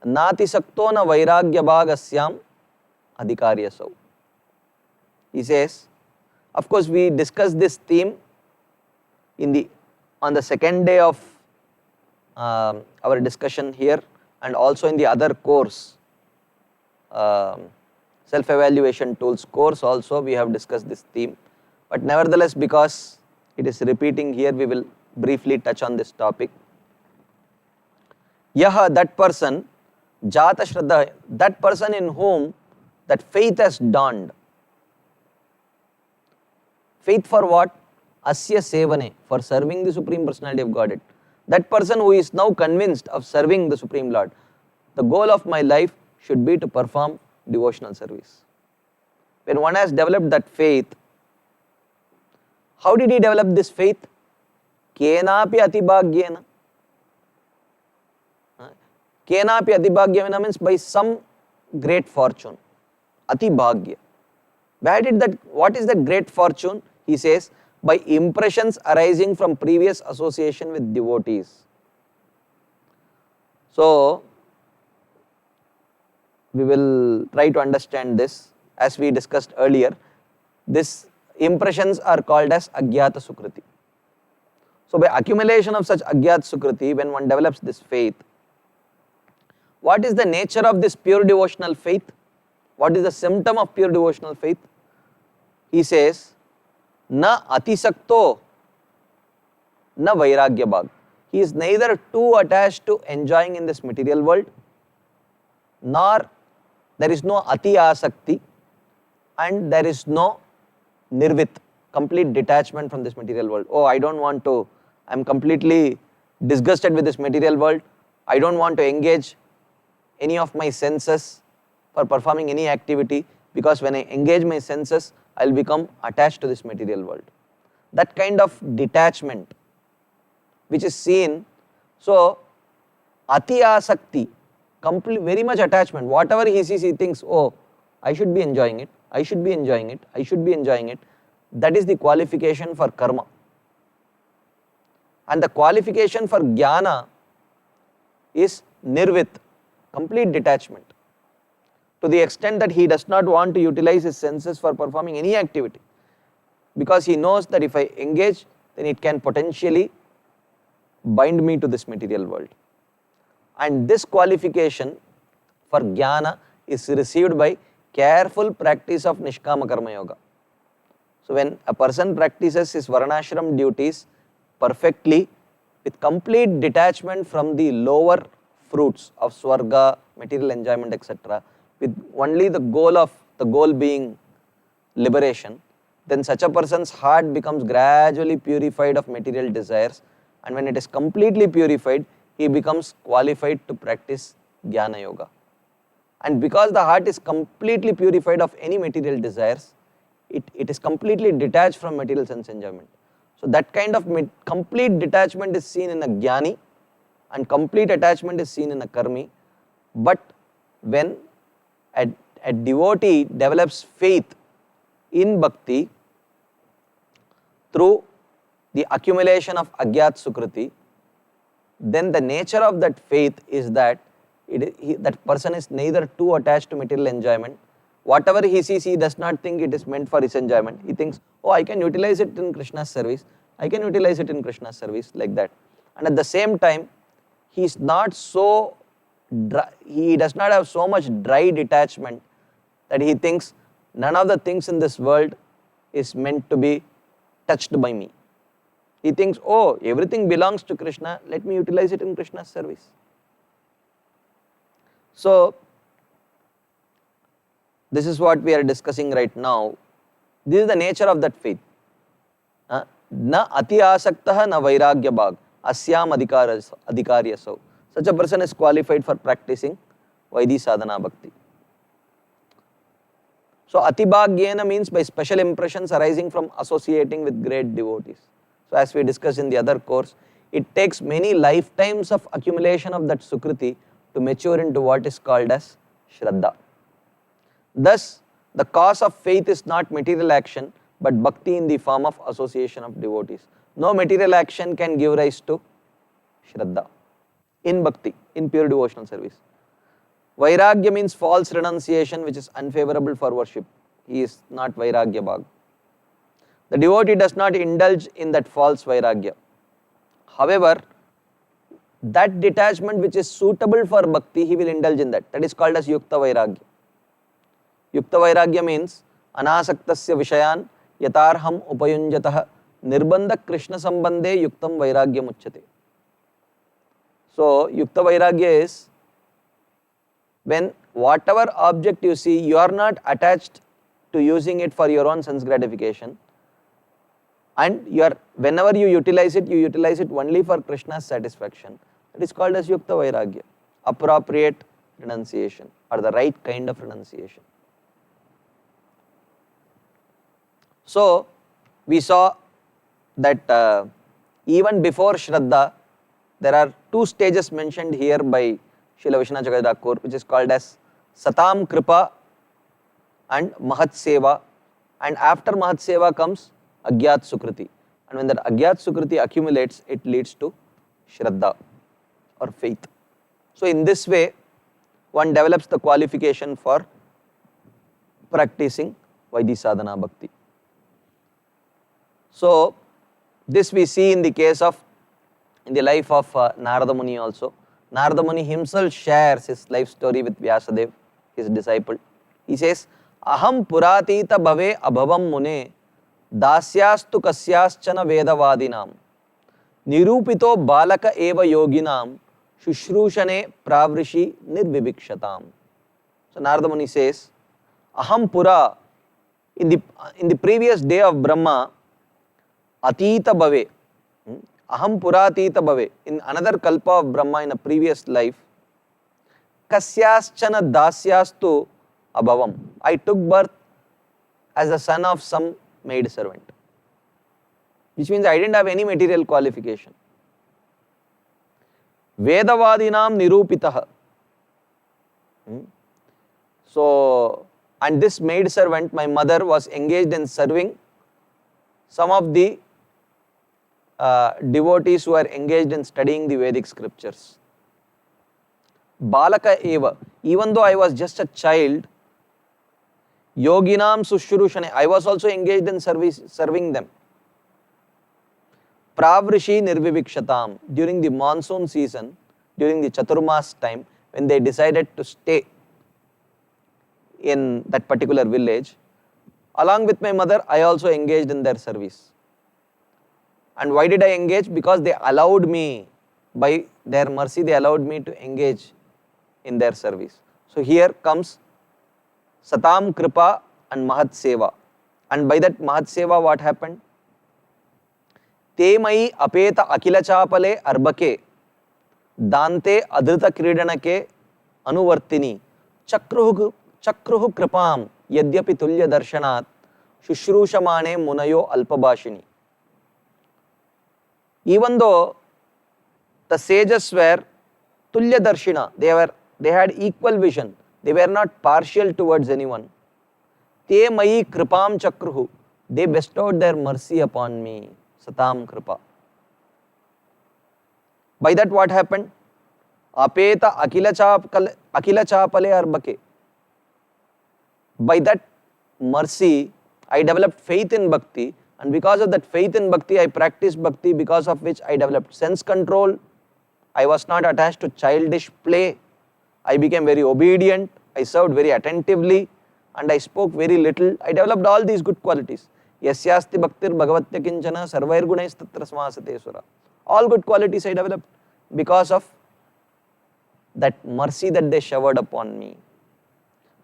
nati sakto na vairagya bhagasyam adhikaryasau. He says, of course we discussed this theme on the second day of our discussion here, and also in the other course, self-evaluation tools course also we have discussed this theme. But nevertheless, because it is repeating here, we will briefly touch on this topic. Yaha, that person, jata shraddha, that person in whom that faith has dawned. Faith for what? Asya sevane, for serving the Supreme Personality of Godhead. That person who is now convinced of serving the Supreme Lord, the goal of my life should be to perform devotional service. When one has developed that faith, how did he develop this faith? Kenapi atibhagyena. Kenapi atibhagyena means by some great fortune. Atibhagya. What is that great fortune? He says, by impressions arising from previous association with devotees. So, we will try to understand this. As we discussed earlier, these impressions are called as Agyata Sukriti. So, by accumulation of such Agyata Sukriti, when one develops this faith, what is the nature of this pure devotional faith? What is the symptom of pure devotional faith? He says, na atisakto, na vairagya bhag. He is neither too attached to enjoying in this material world, nor there is no ati asakti, and there is no nirvit, complete detachment from this material world. Oh, I don't want to, I'm completely disgusted with this material world. I don't want to engage any of my senses for performing any activity, because when I engage my senses, I will become attached to this material world. That kind of detachment which is seen, so ati asakti, very much attachment. Whatever he sees, he thinks, oh, I should be enjoying it, I should be enjoying it, I should be enjoying it. that is the qualification for karma. And the qualification for jnana is nirvit, complete detachment, to the extent that he does not want to utilize his senses for performing any activity, because he knows that if I engage, then it can potentially bind me to this material world. And this qualification for jnana is received by careful practice of Nishkama Karma Yoga. So when a person practices his varnashram duties perfectly, with complete detachment from the lower fruits of swarga, material enjoyment, etc., with only the goal being liberation, then such a person's heart becomes gradually purified of material desires, and when it is completely purified, he becomes qualified to practice Jnana Yoga. And because the heart is completely purified of any material desires, it is completely detached from material sense enjoyment. So that kind of complete detachment is seen in a Jnani, and complete attachment is seen in a Karmi. But when a devotee develops faith in bhakti through the accumulation of Agyat Sukriti, then the nature of that faith is that that person is neither too attached to material enjoyment. Whatever he sees, he does not think it is meant for his enjoyment. He thinks, oh, I can utilize it in Krishna's service. I can utilize it in Krishna's service, like that. And at the same time, he is not so dry, he does not have so much dry detachment that he thinks none of the things in this world is meant to be touched by me. He thinks, oh, everything belongs to Krishna, let me utilize it in Krishna's service. So, this is what we are discussing right now. This is the nature of that faith. Na ati asaktaha na vairagya bhag asyam adhikaryasau. Such a person is qualified for practicing Vaidhi sadhana bhakti. So atibhagyena means by special impressions arising from associating with great devotees. So as we discussed in the other course, it takes many lifetimes of accumulation of that sukriti to mature into what is called as Shraddha. Thus, the cause of faith is not material action, but bhakti in the form of association of devotees. No material action can give rise to Shraddha in bhakti, in pure devotional service. Vairagya means false renunciation which is unfavorable for worship. He is not Vairagya bhag. The devotee does not indulge in that false Vairagya. However, that detachment which is suitable for bhakti, he will indulge in that. That is called as Yukta Vairagya. Yukta Vairagya means anasaktasya vishayan yatarham upayunjatah nirbandha Krishna sambandhe yuktam vairagya muchyate. So, Yukta Vairagya is when whatever object you see, you are not attached to using it for your own sense gratification, and whenever you utilize it only for Krishna's satisfaction. That is called as Yukta Vairagya, appropriate renunciation or the right kind of renunciation. So, we saw that even before Shraddha, there are two stages mentioned here by Srila Vishwanath Chakravarti Thakur, which is called as Satam Kripa and Mahat Seva, and after Mahat Seva comes Agyat Sukriti, and when that Agyat Sukriti accumulates, it leads to Shraddha or faith. So in this way, one develops the qualification for practicing Vaidhi Sadhana Bhakti. So this we see in the life of Narada Muni also. Narada Muni himself shares his life story with Vyasadeva, his disciple. He says, Aham puratita bhave abhavam mune dasyastu kasyaschana vedavadinam nirupito balaka eva yoginam shushrushane pravrishi nirvibhikshatam. So Narada Muni says, Aham pura, in the previous day of Brahma, atita bhave, Aham puratita bhave, in another kalpa of Brahma in a previous life, kasyaschana dasyastu abhavam, I took birth as the son of some maid servant, which means I didn't have any material qualification. Vedavadinam nirupitah. So, and this maid servant, my mother, was engaged in serving some of the devotees who are engaged in studying the Vedic scriptures. Balaka eva, even though I was just a child, yoginam sushrushane, I was also engaged in serving them. Pravrishi nirvivikshatam, during the monsoon season, during the Chaturmas time, when they decided to stay in that particular village, along with my mother, I also engaged in their service. And why did I engage? Because they allowed me, by their mercy, they allowed me to engage in their service. So here comes Satam Kripa and Mahat Seva. And by that Mahat Seva, what happened? Te mai apeta akila chapale arbake dante adrita kridanake anuvartini chakruhu kripam yadyapi tulya darshanat shushrushamane munayo alpabhashini. Even though the sages were tulya darshina, they had equal vision, they were not partial towards anyone. Te mai kripam chakruhu, they bestowed their mercy upon me. Satam Kripa. By that what happened? Apeta akila chapale arbake. By that mercy, I developed faith in bhakti, and because of that faith in bhakti, I practiced bhakti, because of which I developed sense control. I was not attached to childish play. I became very obedient. I served very attentively, and I spoke very little. I developed all these good qualities. Yasyasti bhaktir bhagavatya kinchana sarvair gunais tatra samasate sura. All good qualities I developed because of that mercy that they showered upon me.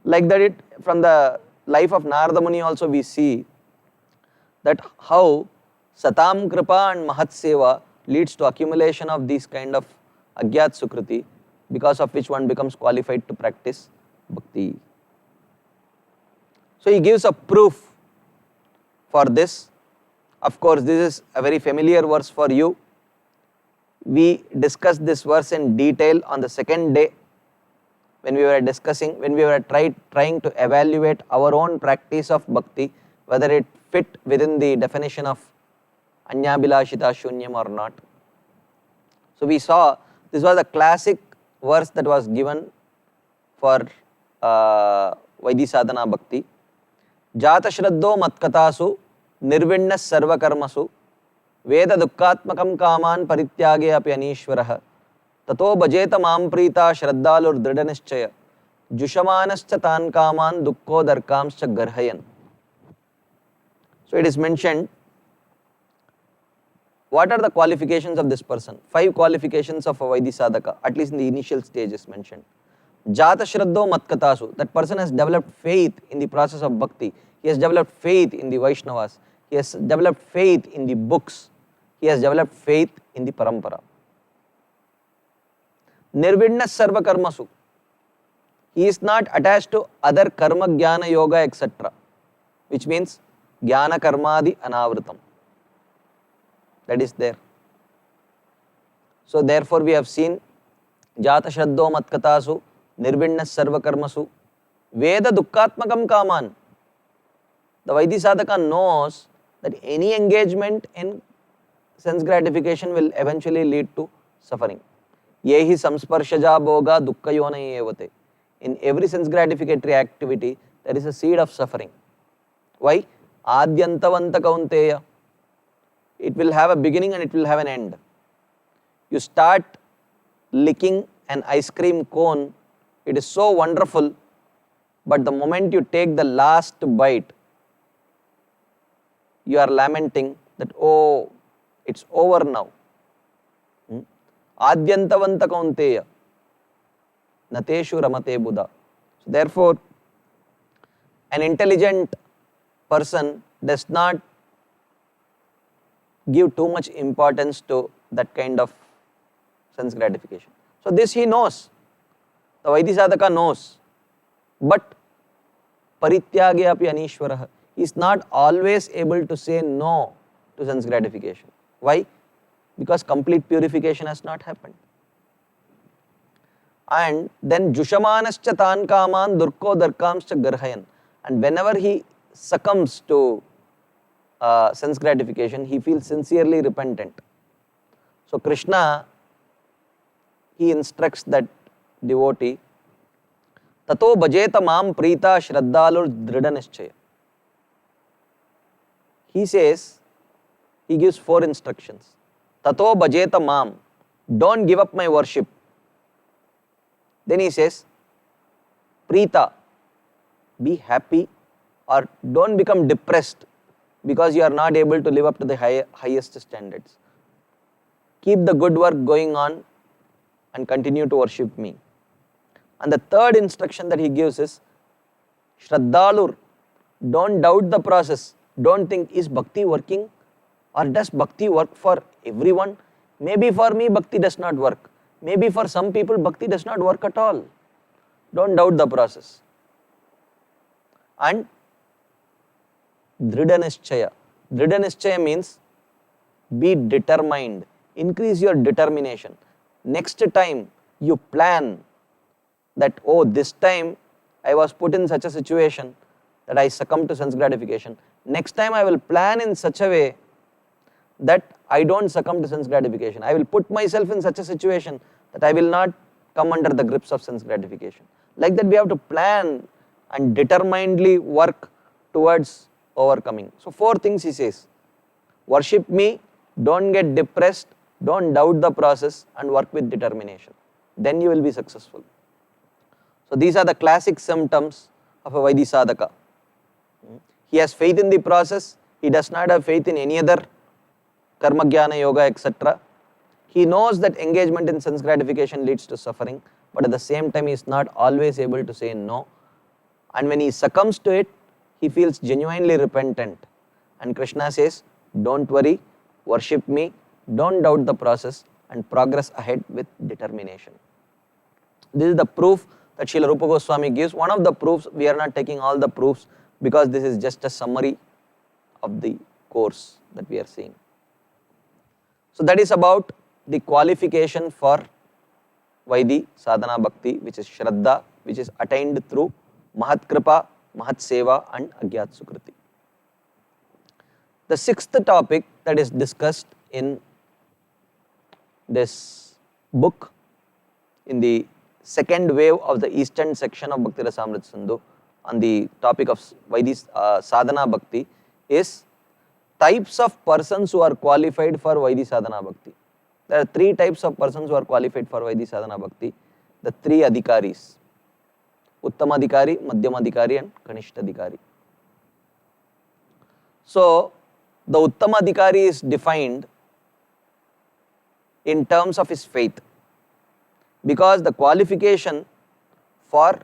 Like that, from the life of Narada Muni also we see that how Satam Kripa and Mahat Seva leads to accumulation of these kind of Agyat Sukriti, because of which one becomes qualified to practice bhakti. So he gives a proof for this. Of course, this is a very familiar verse for you. We discussed this verse in detail on the second day when we were discussing, when we were trying to evaluate our own practice of bhakti, whether it fit within the definition of Anyabhilashita Shunyam or not. So we saw this was a classic verse that was given for Vaidhi Bhakti. Jata Shraddho Matkatasu Nirvinnas Sarvakarmasu Veda Dukkatmakam Kaman Parityage api Anishwaraha Tato Bhajeta Mamprita Shraddalur Dridanischaya Jushamanascha Tan Kaman Dukko Darkamscha Garhayan. So it is mentioned, what are the qualifications of this person? 5 qualifications of a Vaidhi Sadhaka, at least in the initial stage is mentioned. Jata Shraddho Matkatasu, that person has developed faith in the process of bhakti. He has developed faith in the Vaishnavas. He has developed faith in the books. He has developed faith in the Parampara. Nirvinnas Sarva Karmasu, he is not attached to other karma, jnana, yoga, etc. Which means jnana karmadi anavritam. That is there. So therefore we have seen Jata Shraddho Matkatasu Nirvinnas Sarva Karmasu Veda Dukkatmakam Kaman. The Vaidhi Sadhaka knows that any engagement in sense gratification will eventually lead to suffering. Yehi samsparshaja bhoga dukkayonai evate. In every sense gratificatory activity, there is a seed of suffering. Why? Adyantavanta kaunteya. It will have a beginning and it will have an end. You start licking an ice cream cone, it is so wonderful, but the moment you take the last bite, you are lamenting that, oh, it's over now. Adyantavanta kaunteya nateshu ramate buddha. So therefore, an intelligent person does not give too much importance to that kind of sense gratification. So this he knows, the Vaidhi Sadhaka knows, but parityage api anishwaraha, he is not always able to say no to sense gratification. Why? Because complete purification has not happened. And then Jushamanascha Tan Kaman Durko Darkamscha Garhayan. And whenever he succumbs to sense gratification, he feels sincerely repentant. So Krishna, he instructs that devotee, tato bhajeta mam prita shraddhalur dhrida nischaya. He says, he gives 4 instructions. Tato bhajeta mam, don't give up my worship. Then he says, prita, be happy or don't become depressed because you are not able to live up to the highest standards. Keep the good work going on and continue to worship me. And the third instruction that he gives is, Shraddhalur, don't doubt the process. Don't think, is bhakti working or does bhakti work for everyone? Maybe for me bhakti does not work. Maybe for some people bhakti does not work at all. Don't doubt the process. And Dhrida Nischaya. Dhrida Nischaya means be determined. Increase your determination. Next time you plan that, oh, this time I was put in such a situation that I succumbed to sense gratification. Next time I will plan in such a way that I don't succumb to sense gratification. I will put myself in such a situation that I will not come under the grips of sense gratification. Like that we have to plan and determinedly work towards overcoming. So 4 things he says. Worship me, don't get depressed, don't doubt the process and work with determination. Then you will be successful. So these are the classic symptoms of a Vaidhi sadhaka. He has faith in the process, he does not have faith in any other karma, jnana, yoga, etc. He knows that engagement in sense gratification leads to suffering, but at the same time he is not always able to say no. And when he succumbs to it, he feels genuinely repentant. And Krishna says, don't worry, worship me, don't doubt the process and progress ahead with determination. This is the proof that Srila Rupa Goswami gives. One of the proofs, we are not taking all the proofs because this is just a summary of the course that we are seeing. So that is about the qualification for Vaidhi sadhana bhakti, which is Shraddha, which is attained through Mahat Kripa, Mahat Seva and Agyat Sukriti. The 6th topic that is discussed in this book, in the second wave of the eastern section of Bhakti Rasamrita Sindhu, on the topic of Vaidhi sadhana bhakti, is types of persons who are qualified for Vaidhi sadhana bhakti. There are 3 types of persons who are qualified for Vaidhi sadhana bhakti. The 3 adhikaris: Uttama adhikari, Madhyama adhikari and Kanishta adhikari. So the Uttama adhikari is defined in terms of his faith, because the qualification for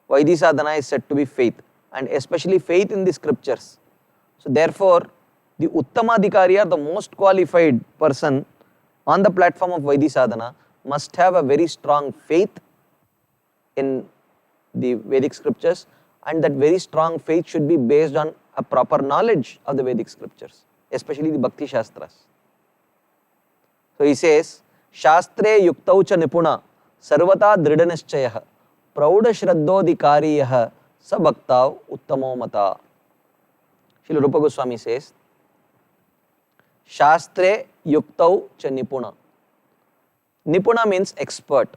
Vaidhi sadhana is said to be faith, and especially faith in the scriptures. So therefore, the Uttama adhikari, are the most qualified person on the platform of Vaidhi sadhana, must have a very strong faith in the Vedic scriptures, and that very strong faith should be based on a proper knowledge of the Vedic scriptures, especially the Bhakti Shastras. So he says, Shastre yuktau cha nipuna sarvata dridanischayah prauda shraddhodhikariyah sa bhaktav uttamo mata. Srila Rupa Goswami says, Shastre yuktau cha nipuna. Nipuna means expert.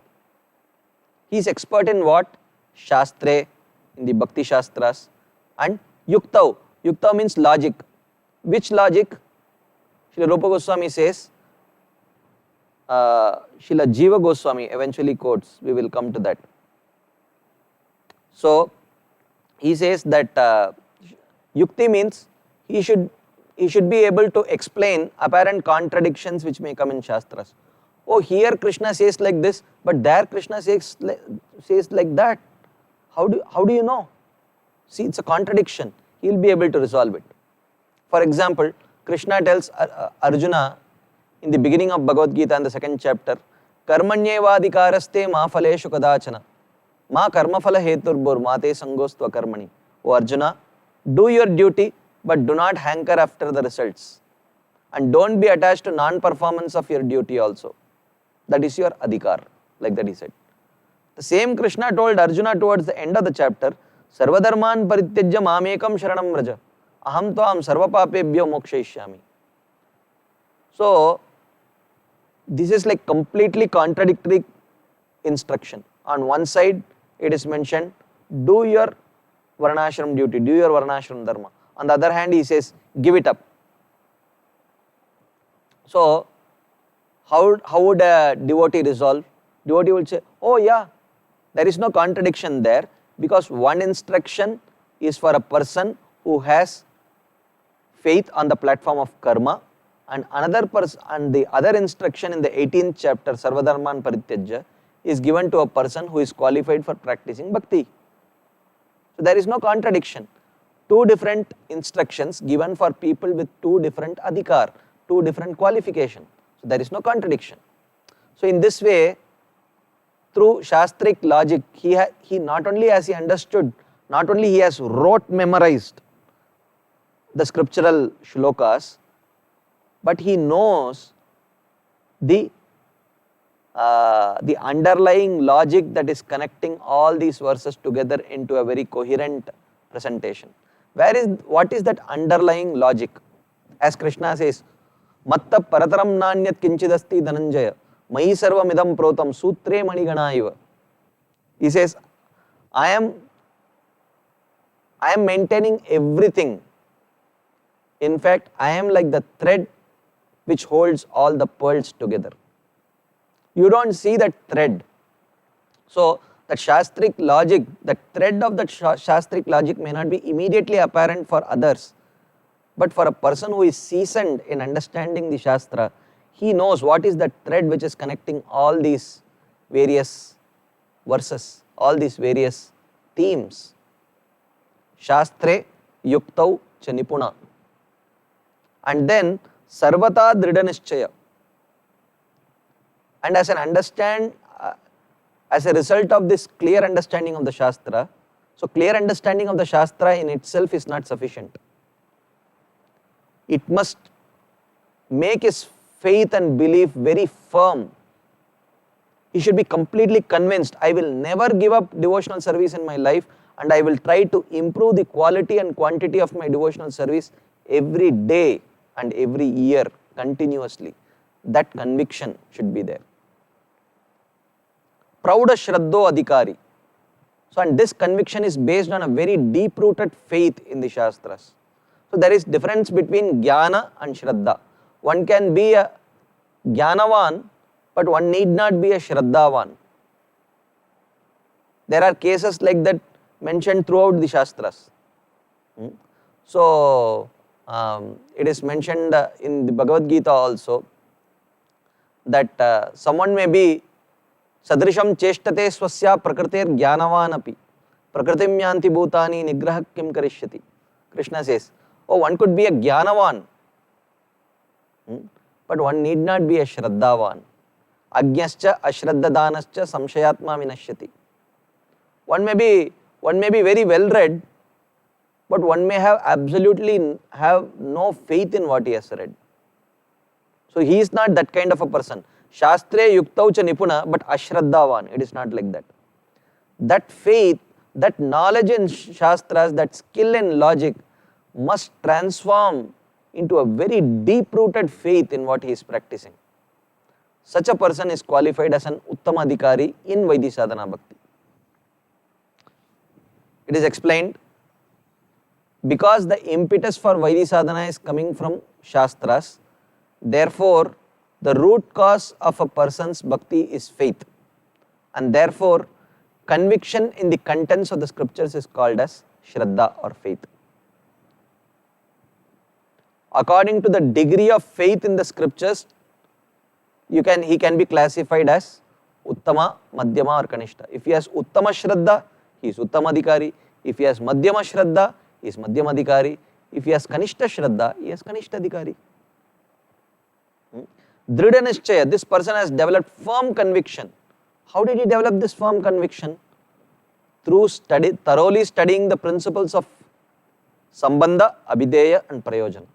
He is expert in what? Shastre, in the Bhakti Shastras, and yuktau. Yuktau means logic. Which logic? Srila Rupa Goswami says, Srila Jiva Goswami eventually quotes, we will come to that. So he says that yukti means he should be able to explain apparent contradictions which may come in Shastras. Oh, here Krishna says like this, but there Krishna says like that. How do you know? See, it's a contradiction. He will be able to resolve it. For example, Krishna tells Arjuna in the beginning of Bhagavad Gita in the 2nd chapter, Karmanyevadhikaraste ma phaleshu kadachana ma karmaphala heturbur mate sangostva karmani. O Arjuna, do your duty but do not hanker after the results, and don't be attached to non-performance of your duty also. That is your adhikar, like that he said. The same Krishna told Arjuna towards the end of the chapter, Sarvadharman parityajya mamekam sharanam vraja aham tvam sarvapapebhyo mokshayishyami. So this is like completely contradictory instruction. On one side it is mentioned, do your varnashram duty, do your varnashram dharma. On the other hand he says, give it up. So how would a devotee resolve? Devotee will say, oh yeah, there is no contradiction there, because one instruction is for a person who has faith on the platform of karma, and another person, and the other instruction in the 18th chapter, Sarvadharman Parityajya, is given to a person who is qualified for practicing bhakti. So there is no contradiction. Two different instructions given for people with two different adhikar, two different qualifications. So there is no contradiction. So in this way, through shastric logic, he not only has he understood, not only he has memorized the scriptural shlokas, but he knows the underlying logic that is connecting all these verses together into a very coherent presentation. What is that underlying logic? As Krishna says, Matta parataram nanyat kinchidasti dhananjaya, mayi sarvam idam protam sutre manigana iva. He says, I am maintaining everything. In fact, I am like the thread which holds all the pearls together. You don't see that thread. So that shastric logic, that thread of that shastric logic may not be immediately apparent for others, but for a person who is seasoned in understanding the shastra, he knows what is that thread which is connecting all these various verses, all these various themes. Shastre yuktau cha nipuna. And then sarvata dridha nischaya. And as a result of this clear understanding of the shastra, so clear understanding of the shastra in itself is not sufficient. It must make his faith and belief very firm. He should be completely convinced, I will never give up devotional service in my life, and I will try to improve the quality and quantity of my devotional service every day and every year continuously. That conviction should be there. Prauda Shraddho Adhikari. So, and this conviction is based on a very deep-rooted faith in the Shastras. So, there is difference between Jnana and Shraddha. One can be a Jnanavan, but one need not be a Shraddhavan. There are cases like that mentioned throughout the Shastras. So, it is mentioned in the Bhagavad Gita also that someone may be Sadrisham cheshtate swasya prakritir jnanavan api prakritim yanti bhutani nigrah kim karishyati. Krishna says, oh, one could be a jnanavan, but one need not be a shraddhavan. Ajnascha ashraddhadanascha samshayatma vinashyati. One may be very well read, but one may absolutely have no faith in what he has read. So he is not that kind of a person. Shastre yuktau cha nipuna, but ashraddhavan. It is not like that. That faith, that knowledge in Shastras, that skill in logic must transform into a very deep-rooted faith in what he is practicing. Such a person is qualified as an Uttamadhikari in Vaidhi Bhakti. It is explained, because the impetus for Vaidhi sadhana is coming from Shastras, therefore the root cause of a person's bhakti is faith, and therefore conviction in the contents of the scriptures is called as Shraddha or faith. According to the degree of faith in the scriptures, he can be classified as Uttama, Madhyama or Kanishta. If he has Uttama Shraddha, he is Uttamadhikari. If he has Madhyama Shraddha, he is Madhyamadhikari. If he has Kanishta Shraddha, he has Kanishtadhikari. Dridha Nischaya, this person has developed firm conviction. How did he develop this firm conviction? Through thoroughly studying the principles of Sambandha, Abhideya and Prayojana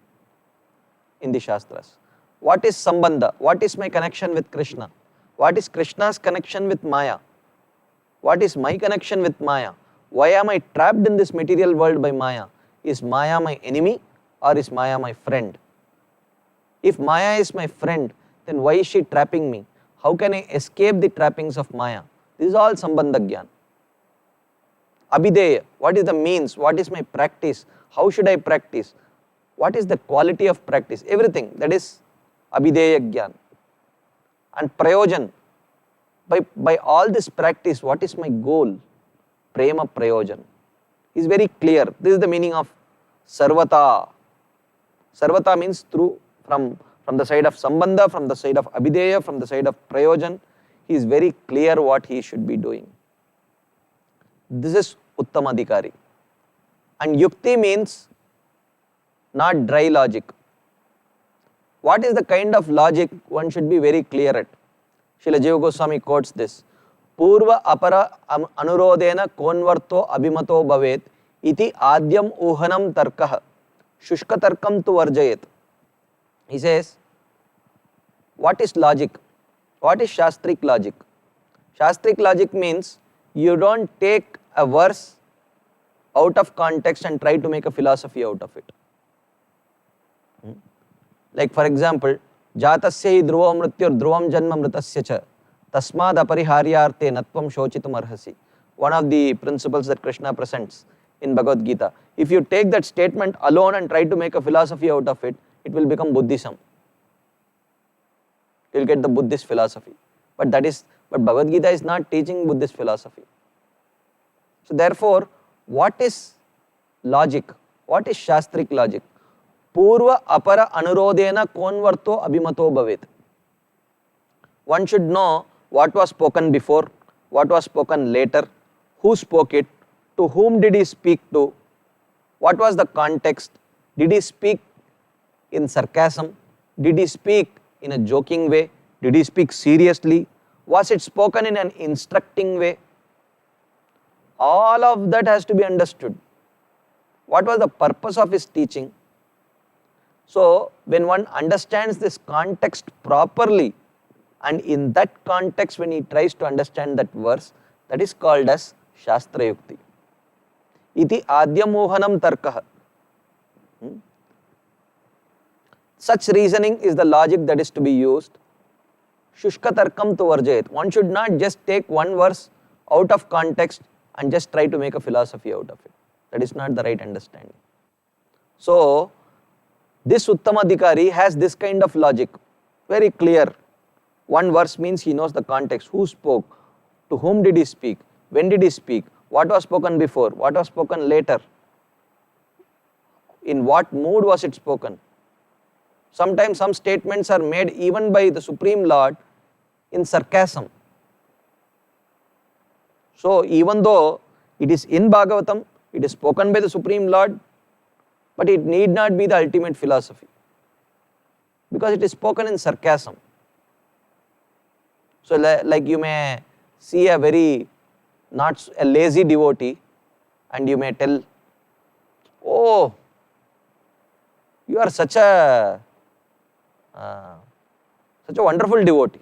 in the Shastras. What is Sambandha? What is my connection with Krishna? What is Krishna's connection with Maya? What is my connection with Maya? Why am I trapped in this material world by Maya? is Maya my enemy or is Maya my friend? If Maya is my friend, then why is she trapping me? How can I escape the trappings of Maya? This is all Sambandha Gyan. Abhideya, what is the means? What is my practice? How should I practice? What is the quality of practice? Everything, that is Abhideya Gyan. And Prayojan, by all this practice, what is my goal? Prema Prayojan. Is very clear. This is the meaning of Sarvata. Sarvata means from the side of Sambandha, from the side of Abhideya, from the side of Prayojan. He is very clear what he should be doing. This is Uttamadhikari. And Yukti means not dry logic. What is the kind of logic one should be very clear at? Srila Jiva Goswami quotes this. Purva apara anurodena konvarto abhimato bhavet iti adyam uhanam tarkah shushka tarkam tu varjayet. He says, what is logic? What is Shastric logic? Shastric logic means you don't take a verse out of context and try to make a philosophy out of it. Like for example, Jatasya dhruvam mrityur dhruvam janma mritasya cha tasmad apariharyarte natvam shochitum arhasi. One of the principles that Krishna presents in Bhagavad Gita. If you take that statement alone and try to make a philosophy out of it, it will become Buddhism. You will get the Buddhist philosophy. But Bhagavad Gita is not teaching Buddhist philosophy. So therefore, what is logic? What is Shastric logic? Purva apara anurodena konvarto abhimato bhavet. One should know what was spoken before, what was spoken later, who spoke it, to whom did he speak to, what was the context, did he speak in sarcasm, did he speak in a joking way, did he speak seriously, was it spoken in an instructing way? All of that has to be understood. What was the purpose of his teaching? So, when one understands this context properly, and in that context when he tries to understand that verse, that is called as Shastra Yukti. Iti adyamohanam tarkah. Such reasoning is the logic that is to be used. Shushka tarkam tu varjayet. One should not just take one verse out of context and just try to make a philosophy out of it. That is not the right understanding. So, this Uttamadhikari has this kind of logic, very clear. One verse means he knows the context, who spoke, to whom did he speak, when did he speak, what was spoken before, what was spoken later, in what mood was it spoken. Sometimes some statements are made even by the Supreme Lord in sarcasm. So even though it is in Bhagavatam, it is spoken by the Supreme Lord, but it need not be the ultimate philosophy, because it is spoken in sarcasm. So like you may see a a lazy devotee and you may tell, oh, you are such a wonderful devotee,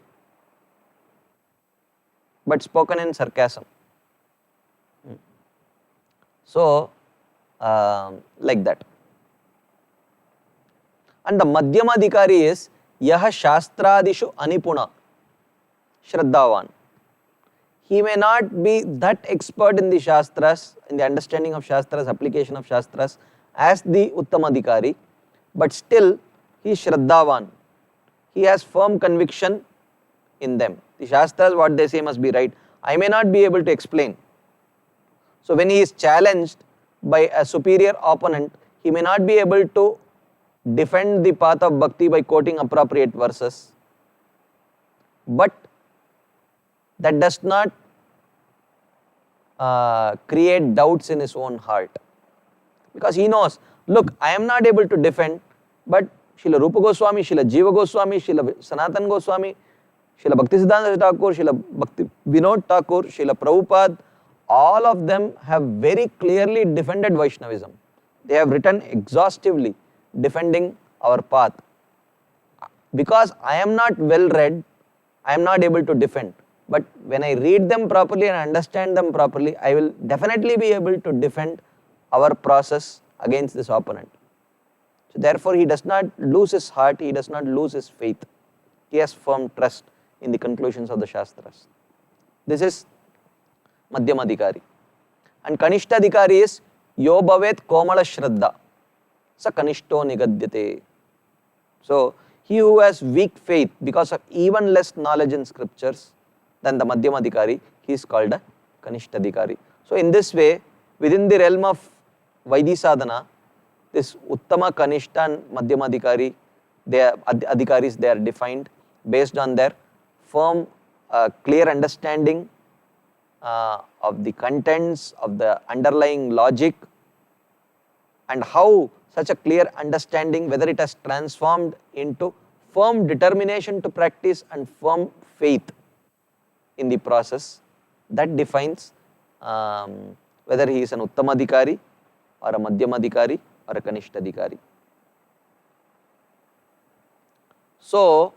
but spoken in sarcasm. So, like that. And the Madhyamadhikari is Yaha Shastradishu Anipuna Shraddhavan. He may not be that expert in the Shastras, in the understanding of Shastras, application of Shastras, as the Uttamadhikari, but still he is Shraddhavan. He has firm conviction in them. The Shastras, what they say must be right. I may not be able to explain. So when he is challenged by a superior opponent, he may not be able to defend the path of bhakti by quoting appropriate verses. But that does not create doubts in his own heart. Because he knows, look, I am not able to defend, but Srila Rupa Goswami, Srila Jiva Goswami, Srila Sanatan Goswami, Srila Bhaktisiddhanta Thakur, Srila Bhakti Vinod Thakur, Srila Prabhupada, all of them have very clearly defended Vaishnavism. They have written exhaustively defending our path. Because I am not well read, I am not able to defend. But when I read them properly and understand them properly, I will definitely be able to defend our process against this opponent. So therefore, he does not lose his heart, he does not lose his faith. He has firm trust in the conclusions of the Shastras. This is Madhyamadhikari. And Kanishtadhikari is Yo bhavet komala shraddha, sa kanishto nigadyate. So he who has weak faith because of even less knowledge in scriptures than the Madhyamadhikari, he is called a Kanishtadhikari. So in this way, within the realm of Vaidhi sadhana, this Uttama, Kanishta and Madhyamadhikari, they are adhikaris, they are defined based on their firm, clear understanding of the contents of the underlying logic, and how such a clear understanding, whether it has transformed into firm determination to practice and firm faith in the process, that defines whether he is an Uttamadhikari or a Madhyamadhikari or a Kanishtadhikari. So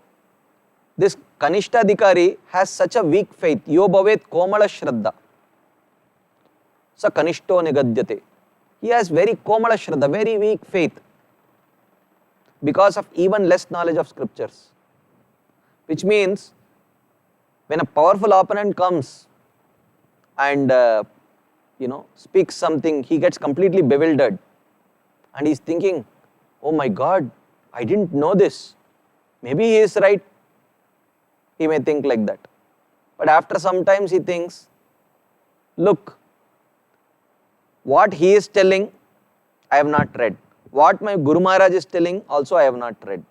this Kanishtadhikari has such a weak faith. Yo bhavet komala shraddha, sa kanishto nigadyate. He has very komala shraddha, very weak faith because of even less knowledge of scriptures. Which means when a powerful opponent comes and speaks something, he gets completely bewildered and he's thinking, oh my God, I didn't know this. Maybe he is right. He may think like that. But after some times he thinks, look, what he is telling, I have not read. What my Guru Maharaj is telling, also I have not read.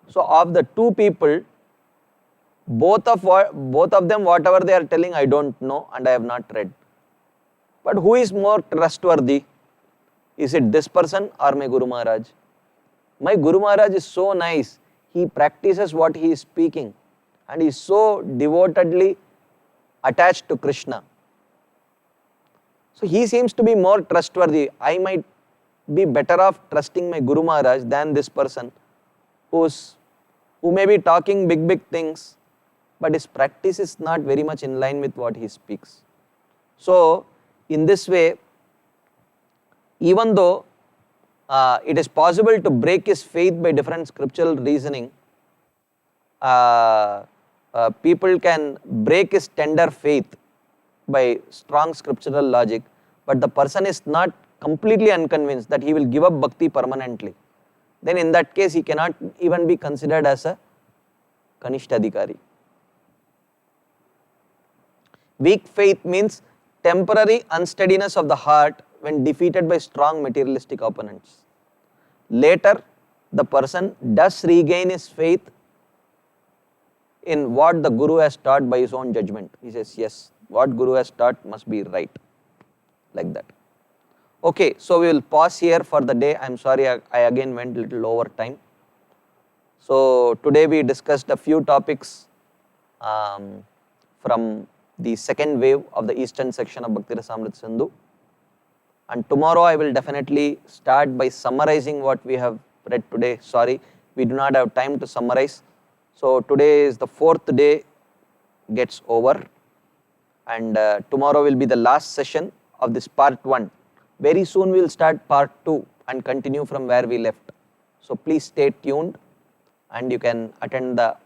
So of the two people, both of them, whatever they are telling, I don't know and I have not read. But who is more trustworthy? Is it this person or my Guru Maharaj? My Guru Maharaj is so nice. He practices what he is speaking and he is so devotedly attached to Krishna. So he seems to be more trustworthy. I might be better off trusting my Guru Maharaj than this person who may be talking big things, but his practice is not very much in line with what he speaks. So in this way, even though it is possible to break his faith by different scriptural reasoning, people can break his tender faith by strong scriptural logic, but the person is not completely unconvinced that he will give up bhakti permanently. Then in that case, he cannot even be considered as a Kanishtadhikari. Weak faith means temporary unsteadiness of the heart when defeated by strong materialistic opponents. Later, the person does regain his faith in what the Guru has taught by his own judgment. He says, yes, what Guru has taught must be right, like that. Okay, so we will pause here for the day. I am sorry, I again went a little over time. So today we discussed a few topics from the second wave of the eastern section of Bhakti Rasamrita Sindhu. And tomorrow I will definitely start by summarizing what we have read today. Sorry, we do not have time to summarize. So today is the fourth day gets over, and tomorrow will be the last session of this part 1. Very soon we will start part 2 and continue from where we left. So please stay tuned and you can attend the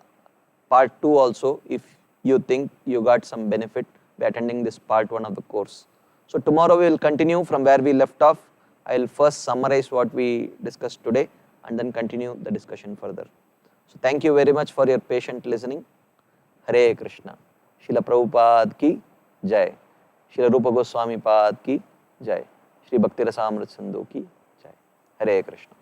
part 2 also if you think you got some benefit by attending this part 1 of the course. So tomorrow we will continue from where we left off. I will first summarize what we discussed today and then continue the discussion further. So thank you very much for your patient listening. Hare Krishna. Srila Prabhupada ki Jai. Srila Rupa Goswami Pad ki Jai. Shri Bhakti Rasamrita Sindhu ki Jai. Hare Krishna.